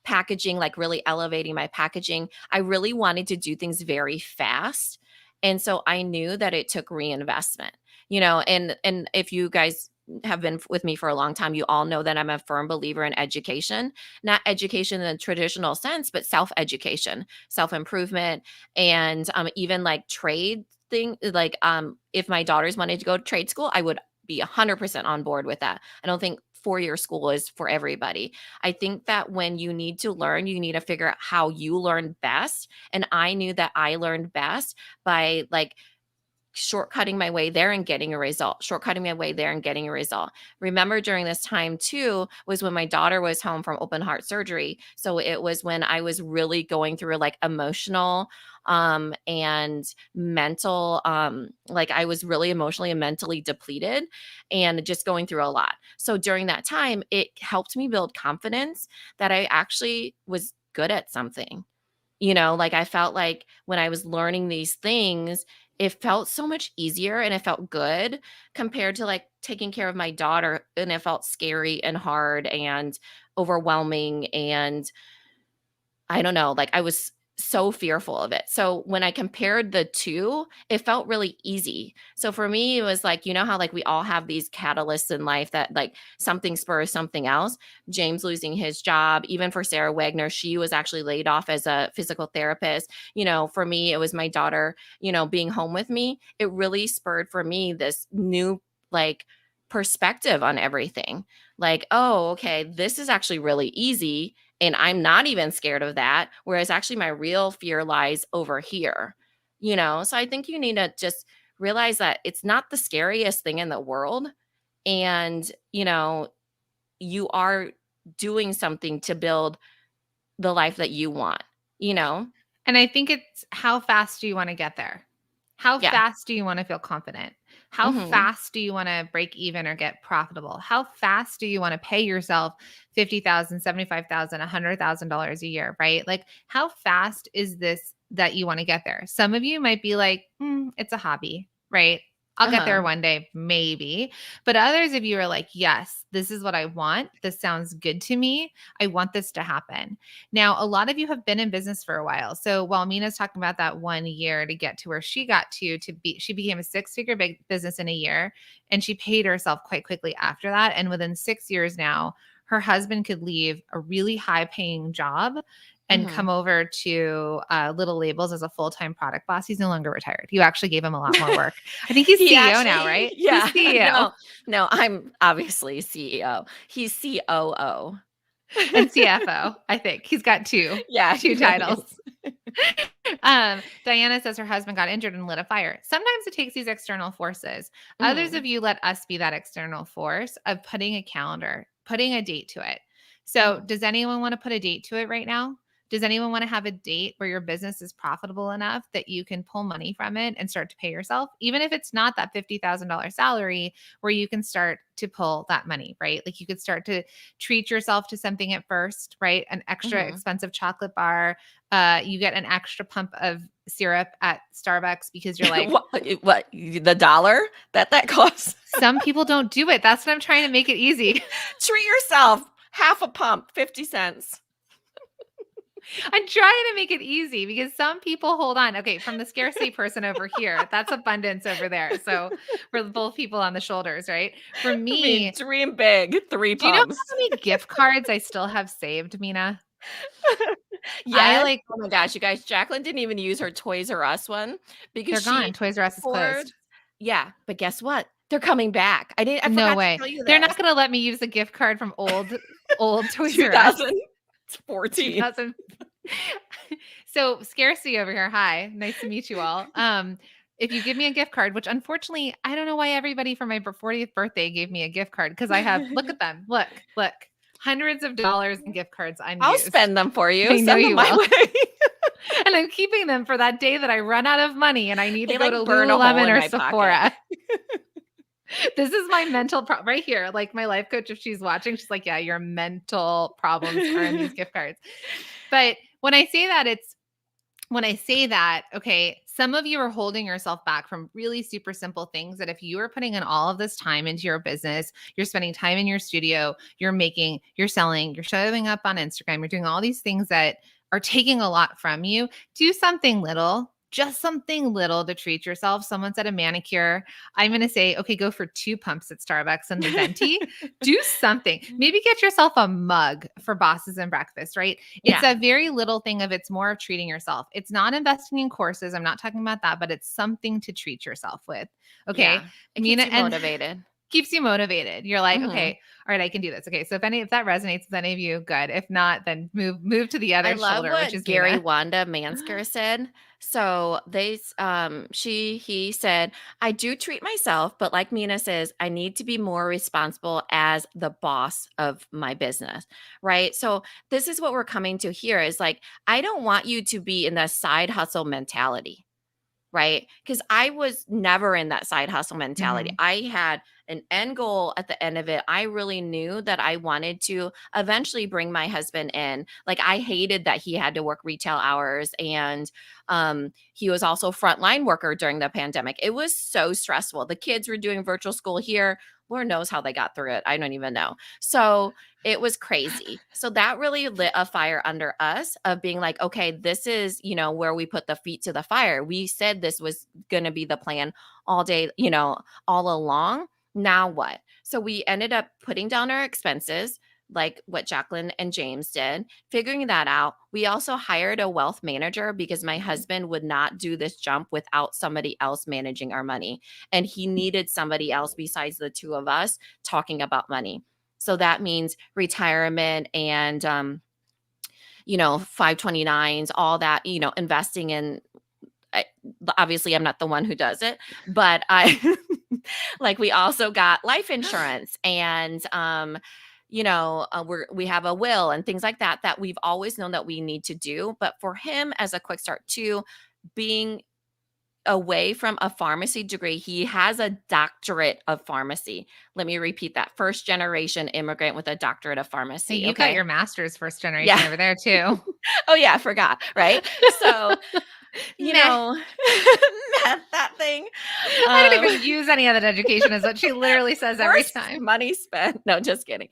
packaging, like really elevating my packaging. I really wanted to do things very fast. And so I knew that it took reinvestment, and if you guys have been with me for a long time, you all know that I'm a firm believer in education, not education in the traditional sense, but self-education, self-improvement, and even like trade thing. Like, if my daughters wanted to go to trade school, I would be 100% on board with that. I don't think 4-year school is for everybody. I think that when you need to learn, you need to figure out how you learn best. And I knew that I learned best by like shortcutting my way there and getting a result, shortcutting my way there and getting a result. Remember, during this time too was when my daughter was home from open heart surgery. So it was when I was really going through like emotional and mental, like I was really emotionally and mentally depleted and just going through a lot. So during that time, it helped me build confidence that I actually was good at something. Like I felt like when I was learning these things, it felt so much easier and it felt good compared to like taking care of my daughter, and it felt scary and hard and overwhelming, and I don't know, like I was so fearful of it. So when I compared the two, it felt really easy. So for me, it was like, how like we all have these catalysts in life that like something spurs something else. James losing his job, even for Sarah Wagner, she was actually laid off as a physical therapist. For me, it was my daughter, being home with me. It really spurred for me this new like perspective on everything. Like, oh, okay, this is actually really easy and I'm not even scared of that. Whereas actually my real fear lies over here. So I think you need to just realize that it's not the scariest thing in the world. And, you are doing something to build the life that you want, you know? And I think it's how fast do you want to get there? How Yeah. fast do you want to feel confident? How Hmm. fast do you want to break even or get profitable? How fast do you want to pay yourself 50,000, 75,000, $100,000 a year, right? Like how fast is this that you want to get there? Some of you might be like, it's a hobby, right? I'll get Uh-huh. there one day, maybe. But others of you are like, yes, this is what I want. This sounds good to me. I want this to happen. Now, a lot of you have been in business for a while. So while Mina's talking about that 1 year to get to where she got to be, she became a six-figure big business in a year, and she paid herself quite quickly after that. And within 6 years now, her husband could leave a really high-paying job and Hmm. come over to Little Labels as a full-time product boss. He's no longer retired. You actually gave him a lot more work. I think he's He CEO now, actually, right? Who's yeah, CEO? no, I'm obviously CEO. He's COO. And CFO. I think he's got two Yeah, he two really titles. is. Diana says her husband got injured and lit a fire. Sometimes it takes these external forces. Others of Mhm. you let us be that external force of putting a calendar, putting a date to it. So, Mhm. does anyone want to put a date to it right now? Does anyone want to have a date where your business is profitable enough that you can pull money from it and start to pay yourself? Even if it's not that $50,000 salary, where you can start to pull that money, right? Like you could start to treat yourself to something at first, right? An extra Mhm. expensive chocolate bar, you get an extra pump of syrup at Starbucks because you're like, What, the dollar that costs? some people don't do it. That's what I'm trying to make it easy. Treat yourself. Half a pump, 50 cents. I'm trying to make it easy because some people hold on. Okay, from the scarcity person over here, that's abundance over there. So for both people on the shoulders, right? For I mean, me, dream big, 3 do you know pumps. how many gift cards I still have saved, Mina? I Yes. like, Oh my gosh, you guys, Jacqueline didn't even use her Toys R Us one because they're she gone. Toys R Us is poured. closed. Yeah, but guess what? They're coming back. I No forgot to way. tell you They're this. not going to let me use a gift card from old Toys R Us. 2014. 2000. So scarcity over here. Hi, nice to meet you all. If you give me a gift card, which unfortunately I don't know why everybody for my 40th birthday gave me a gift card because I have look at them, look, hundreds of dollars in gift cards I'll unused. spend them for you. I know Send them you my will, way. and I'm keeping them for that day that I run out of money and I need to They go to like burn a hole Lululemon in or my pocket. Sephora. This is my right here. Like my life coach, if she's watching, she's like, "Yeah, your mental problems are in these gift cards." But when I say that, okay, some of you are holding yourself back from really super simple things that if you are putting in all of this time into your business, you're spending time in your studio, you're selling, you're showing up on Instagram, you're doing all these things that are taking a lot from you. Do something little. just something little to treat yourself. Someone said a manicure. I'm going to say, okay, go for 2 pumps at Starbucks and the venti. Do something. Maybe get yourself a mug for Bosses and Breakfast, right? It's Yeah. a very little thing of it's more of treating yourself. It's not investing in courses. I'm not talking about that, but it's something to treat yourself with. Okay. Yeah. It keeps Mina, you and motivated. keeps you motivated. You're like, Mhm. okay, all right, I can do this. Okay. So if that resonates with any of you, good. If not, then move to the I other love shoulder, which what is Gary Mina. Wanda Mansker said. So he said, I do treat myself, but like Mina says, I need to be more responsible as the boss of my business. Right. So this is what we're coming to here is like, I don't want you to be in the side hustle mentality. Right? Because I was never in that side hustle mentality. Mhm. I had an end goal at the end of it. I really knew that I wanted to eventually bring my husband in. Like I hated that he had to work retail hours and he was also frontline worker during the pandemic. It was so stressful. The kids were doing virtual school here. Lord knows how they got through it. I don't even know. So it was crazy. So that really lit a fire under us of being like, okay, this is, where we put the feet to the fire. We said this was going to be the plan all day, all along. Now what? So we ended up putting down our expenses, like what Jacqueline and James did, figuring that out. We also hired a wealth manager because my husband would not do this jump without somebody else managing our money. And he needed somebody else besides the two of us talking about money. So that means retirement and 529s, all that, investing in obviously I'm not the one who does it, but I like we also got life insurance and we have a will and things like that that we've always known that we need to do. But for him as a quick start too, being away from a pharmacy degree. He has a doctorate of pharmacy. Let me repeat that. First generation immigrant with a doctorate of Hey, pharmacy. you got Okay. your master's first generation Yeah. over there too. Oh yeah, I forgot. Right. So, you Meh. know, that thing. I don't Um, even use any of that education, is what she literally says every worst time. money spent. No, just kidding.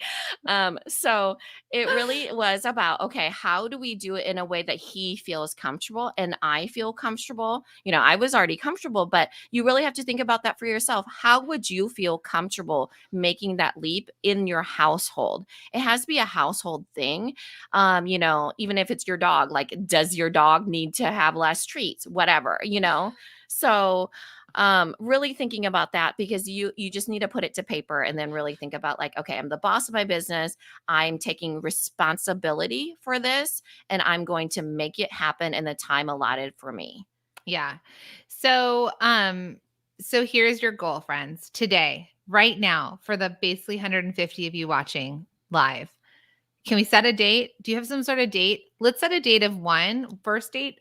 So it really was about, okay, how do we do it in a way that he feels comfortable and I feel comfortable? I was already comfortable, but you really have to think about that for yourself. How would you feel comfortable making that leap in your household? It has to be a household thing. Even if it's your dog, like, does your dog need to have less treats? Whatever. So really thinking about that because you just need to put it to paper and then really think about like, okay, I'm the boss of my business. I'm taking responsibility for this and I'm going to make it happen in the time allotted for me. Yeah. So here's your goal, friends. Today, right now, for the basically 150 of you watching live. Can we set a date? Do you have some sort of date? Let's set a date of first date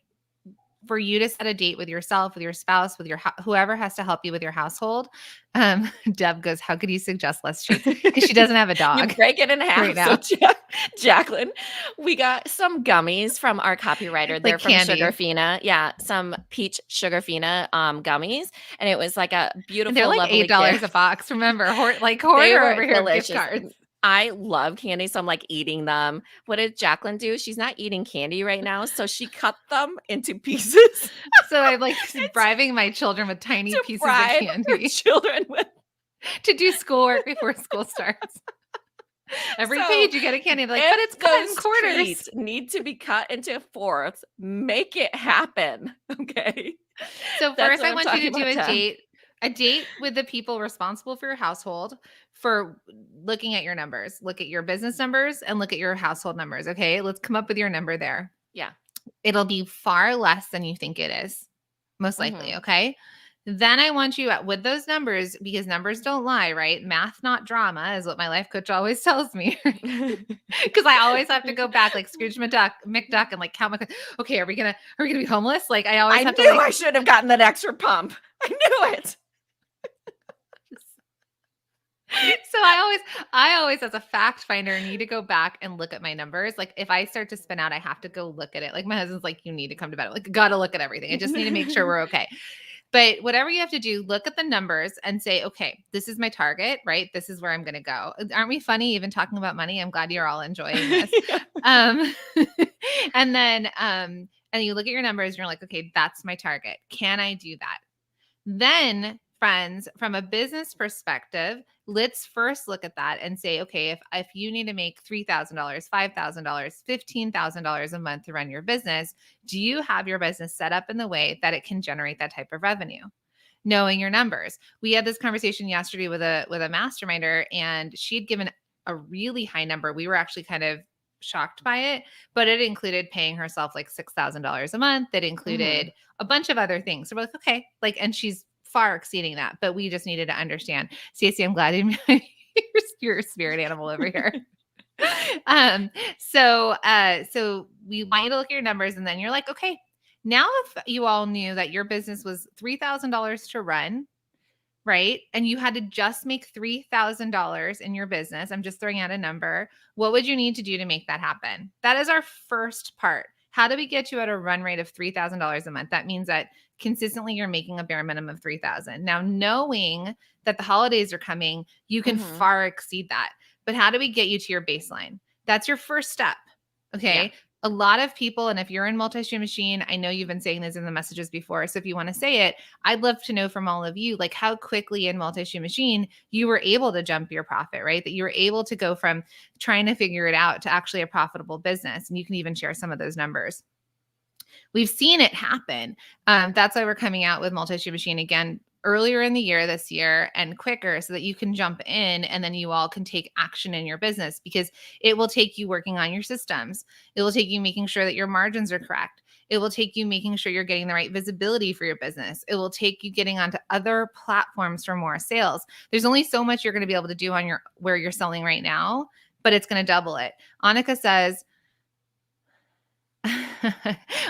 for you to set a date with yourself, with your spouse, with whoever has to help you with your household. Deb goes, how could you suggest less treats? Because she doesn't have a You dog break it in half. right now. So Jacqueline, we got some gummies from our copywriter. They're Like from candy. Sugarfina. Yeah, some peach Sugarfina gummies. And it was like a beautiful, And they're like lovely $8 gift. a box. Remember, They hoarder were over here with gift delicious. cards. I love candy, so I'm like eating them. What did Jacqueline do? She's not eating candy right now, so she cut them into pieces So I'm like bribing my children with tiny to pieces of bribe her candy children with. to do schoolwork before school starts. Every So, page you get a candy. They're like, but it's cut in those quarters. treats need to be cut into fourths. Make it happen, okay? So That's first, what I I'm want you to talking do about, Deb. a date with the people responsible for your household for looking at your numbers. Look at your business numbers and look at your household numbers. Okay, let's come up with your number there. Yeah. It'll be far less than you think it is, most likely. Mhm. Okay. Then I want you with those numbers, because numbers don't lie, right? Math, not drama, is what my life coach always tells me. Because I always have to go back like Scrooge McDuck and like count my. Okay, are we gonna be homeless? Like I always I have to knew like. I should have gotten that extra pump. I knew it. So I always as a fact finder need to go back and look at my numbers. Like if I start to spin out, I have to go look at it. Like my husband's like, you need to come to bed. Like gotta look at everything. I just need to make sure we're okay. But whatever you have to do, look at the numbers and say, okay, this is my target, right? This is where I'm going to go. Aren't we funny even talking about money? I'm glad you're all enjoying this. Yeah. Um, and then and you look at your numbers and you're like, okay, that's my target. Can I do that? Then, friends, from a business perspective, let's first look at that and say, okay, if you need to make $3,000, $5,000, $15,000 a month to run your business, do you have your business set up in the way that it can generate that type of revenue? Knowing your numbers. We had this conversation yesterday with a masterminder, and she'd given a really high number. We were actually kind of shocked by it, but it included paying herself like $6,000 a month. It Mhm. included a bunch of other things. So we're like, okay, like, and she's far exceeding that, but we just needed to understand. Stacey, I'm glad you're a spirit animal over here. um, so we want you to look at your numbers, and then you're like, okay, now if you all knew that your business was $3,000 to run, right? And you had to just make $3,000 in your business. I'm just throwing out a number. What would you need to do to make that happen? That is our first part. How do we get you at a run rate of $3,000 a month? That means that consistently you're making a bare minimum of 3,000. Now, knowing that the holidays are coming, you can Mhm. far exceed that. But how do we get you to your baseline? That's your first step. Yeah. Okay. A lot of people, and if you're in multi-stream machine, I know you've been saying this in the messages before. So if you want to say it, I'd love to know from all of you, like how quickly in multi-stream machine you were able to jump your profit, right? That you were able to go from trying to figure it out to actually a profitable business. And you can even share some of those numbers. We've seen it happen. That's why we're coming out with multi-stream machine again earlier in the year this year and quicker, so that you can jump in and then you all can take action in your business, because it will take you working on your systems. It will take you making sure that your margins are correct. It will take you making sure you're getting the right visibility for your business. It will take you getting onto other platforms for more sales. There's only so much you're going to be able to do on your where you're selling right now, but it's going to double it. Annika says,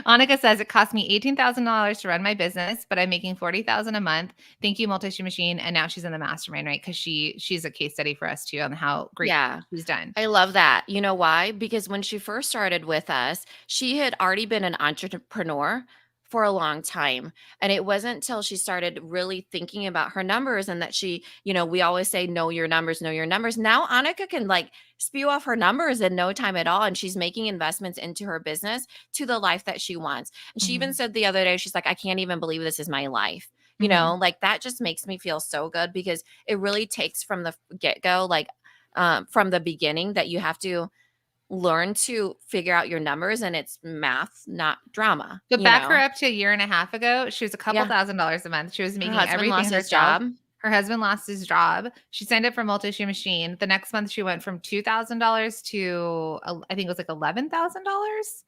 Annika says it cost me $18,000 to run my business, but I'm making $40,000 a month. Thank you, Multi Machine. And now she's in the mastermind, right? Because she's a case study for us too on how great Yeah. she's done. I love that. You know why? Because when she first started with us, she had already been an entrepreneur for a long time. And it wasn't until she started really thinking about her numbers and that she, we always say, know your numbers, know your numbers. Now Annika can like spew off her numbers in no time at all. And she's making investments into her business to the life that she wants. And she even Mhm. said the other day, she's like, I can't even believe this is my life. Mhm. Like that just makes me feel so good because it really takes from the get go, like, from the beginning that you have to learn to figure out your numbers and it's math, not drama, Go back her up to a year and a half ago. She was a couple Yeah. $1,000s a month. She was Her making husband everything lost his herself. job. Her husband lost his job. She signed up for Multi Machine. The next month, she went from $2,000 to I think it was like $11,000.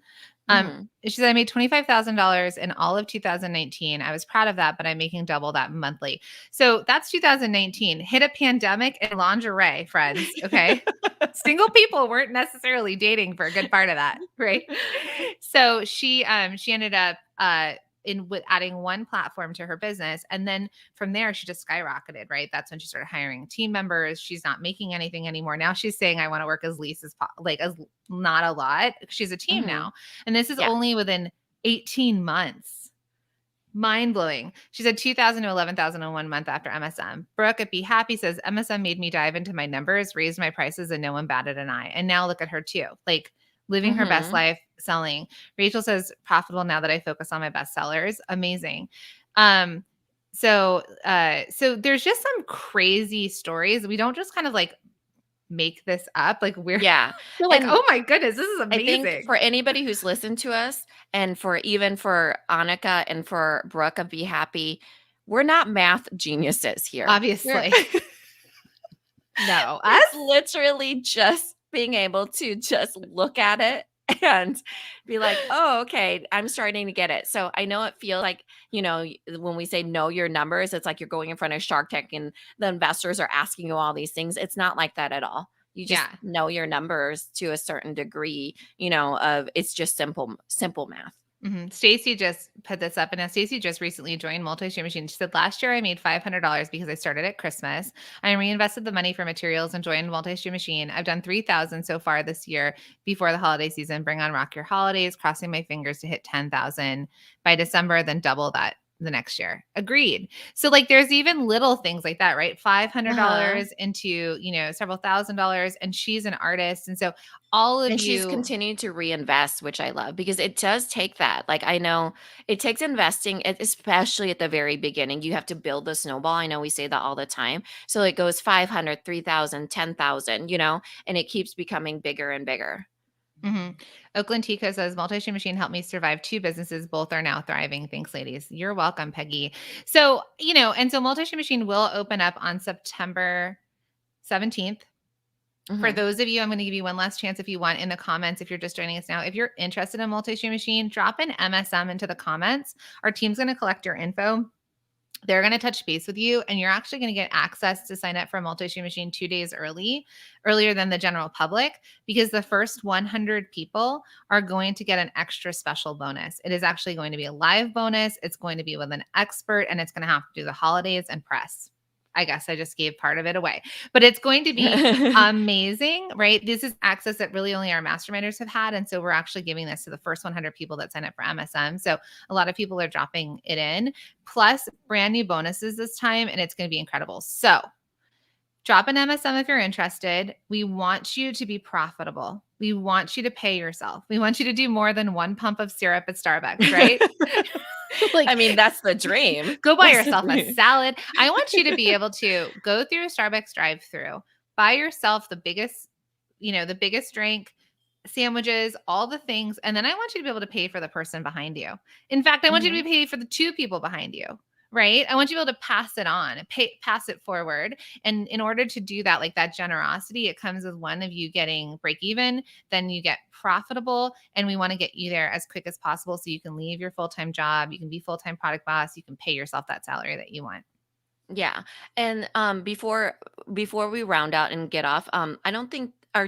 Mhm. She said, I made $25,000 in all of 2019. I was proud of that, but I'm making double that monthly. So that's 2019. Hit a pandemic and lingerie, friends. Okay. Single people weren't necessarily dating for a good part of that, right? So she ended up in with adding one platform to her business, and then from there she just skyrocketed, right? That's when she started hiring team members. She's not making anything anymore. Now she's saying I want to work as least as like as not a lot. She's a team Mhm. now. And this is Yeah. only within 18 months. Mind blowing. She said 2,000 to 11,000 in 1 month after MSM. Brooke at Be Happy says MSM made me dive into my numbers, raised my prices, and no one batted an eye. And now look at her too, like living her best Mhm. life selling. Rachel says profitable now that I focus on my best sellers. Amazing. Um, so there's just some crazy stories. We don't just kind of like make this up. Like Yeah. we're like, And oh my goodness, this is I think amazing. for anybody who's listened to us and for even for Annika and for Brooke of Be Happy, we're not math geniuses here. We're Obviously. No, us? It's literally just being able to just look at it and be like, "Oh, okay, I'm starting to get it." So I know it feels like, when we say know your numbers, it's like you're going in front of Shark Tank and the investors are asking you all these things. It's not like that at all. You just Yeah. know your numbers to a certain degree, of it's just simple math. Stacy just put this up, and now Stacy just recently joined Multi-Stream Machine. She said, last year I made $500 because I started at Christmas. I reinvested the money for materials and joined Multi-Stream Machine. I've done 3,000 so far this year before the holiday season. Bring on Rock Your Holidays, crossing my fingers to hit 10,000 by December, then double that the next year. Agreed. So like there's even little things like that, right? Uh-huh. $500 into, several $1,000s, and she's an artist. And so all of And she's you, continuing to reinvest, which I love because it does take that. Like I know it takes investing, especially at the very beginning. You have to build the snowball. I know we say that all the time. So it goes 500, 3,000, 10,000, and it keeps becoming bigger and bigger. Mhm. Oakland Tico says, Multi-Stream Machine helped me survive 2 businesses. Both are now thriving. Thanks, ladies. You're welcome, Peggy. So, and so Multi-Stream Machine will open up on September 17th. For Mhm. those of you, I'm going to give you one last chance if you want in the comments, if you're just joining us now, if you're interested in Multi-Stream Machine, drop an MSM into the comments. Our team's going to collect your info. They're going to touch base with you, and you're actually going to get access to sign up for Multi-Stream Machine 2 days earlier than the general public, because the first 100 people are going to get an extra special bonus. It is actually going to be a live bonus. It's going to be with an expert, and it's going to have to do the holidays and press. I guess I just gave part of it away, but it's going to be amazing, right? This is access that really only our masterminders have had. And so we're actually giving this to the first 100 people that sign up for MSM. So a lot of people are dropping it in, plus brand new bonuses this time, and it's going to be incredible. So drop an MSM if you're interested. We want you to be profitable. We want you to pay yourself. We want you to do more than one pump of syrup at Starbucks, right? Like, I mean, that's the dream. go buy That's the yourself a dream. salad. I want you to be able to go through a Starbucks drive-through, buy yourself the biggest drink, sandwiches, all the things, and then I want you to be able to pay for the person behind you. In fact, I want you to Mhm. be paid for the 2 people behind you, right? I want you to be able to pass it on, pass it forward. And in order to do that, like that generosity, it comes with one of you getting break even, then you get profitable, and we want to get you there as quick as possible so you can leave your full-time job, you can be full-time product boss, you can pay yourself that salary that you want. Yeah. And before we round out and get off, I don't think our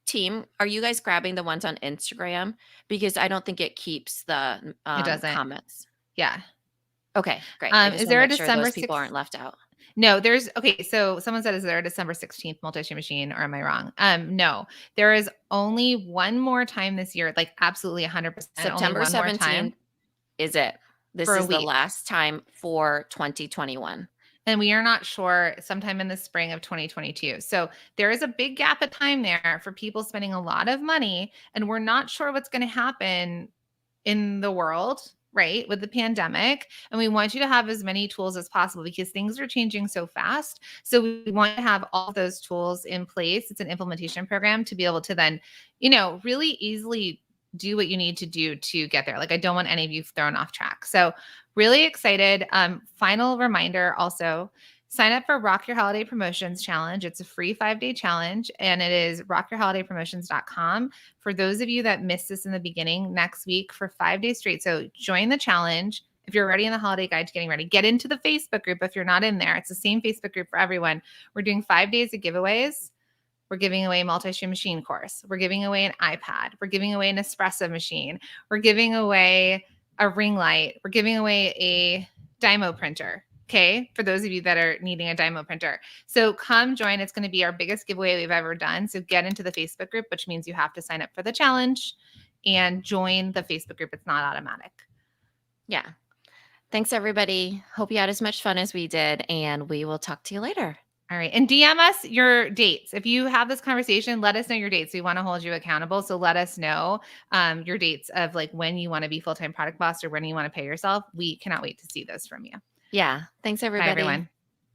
team, are you guys grabbing the ones on Instagram? Because I don't think it keeps the It doesn't. comments. Yeah. Okay, great. I just Is want to there a make sure December those people 6th? aren't left out. No, okay. So someone said, is there a December 16th Multi-Stream Machine, or am I wrong? No, there is only one more time this year, like absolutely 100%, only September one more 17th time is it. This for a is the week. last time for 2021. And we are not sure, sometime in the spring of 2022. So there is a big gap of time there for people spending a lot of money, and we're not sure what's going to happen in the world, right, with the pandemic. And we want you to have as many tools as possible because things are changing so fast. So we want to have all of those tools in place. It's an implementation program to be able to then, really easily do what you need to do to get there. Like, I don't want any of you thrown off track. So really excited. Final reminder also, sign up for Rock Your Holiday Promotions Challenge. It's a free 5-day challenge, and it is rockyourholidaypromotions.com. For those of you that missed this in the beginning, next week for 5 days straight. So join the challenge. If you're already in the holiday guide to getting ready, get into the Facebook group. If you're not in there, it's the same Facebook group for everyone. We're doing 5 days of giveaways. We're giving away a Multi-Stream Machine course. We're giving away an iPad. We're giving away an espresso machine. We're giving away a ring light. We're giving away a Dymo printer. Okay. For those of you that are needing a Dymo printer. So come join. It's going to be our biggest giveaway we've ever done. So get into the Facebook group, which means you have to sign up for the challenge and join the Facebook group. It's not automatic. Yeah. Thanks, everybody. Hope you had as much fun as we did, and we will talk to you later. All right. And DM us your dates. If you have this conversation, let us know your dates. We want to hold you accountable. So let us know your dates of like when you want to be full-time product boss or when you want to pay yourself. We cannot wait to see those from you. Yeah. Thanks, Bye, everybody. everyone.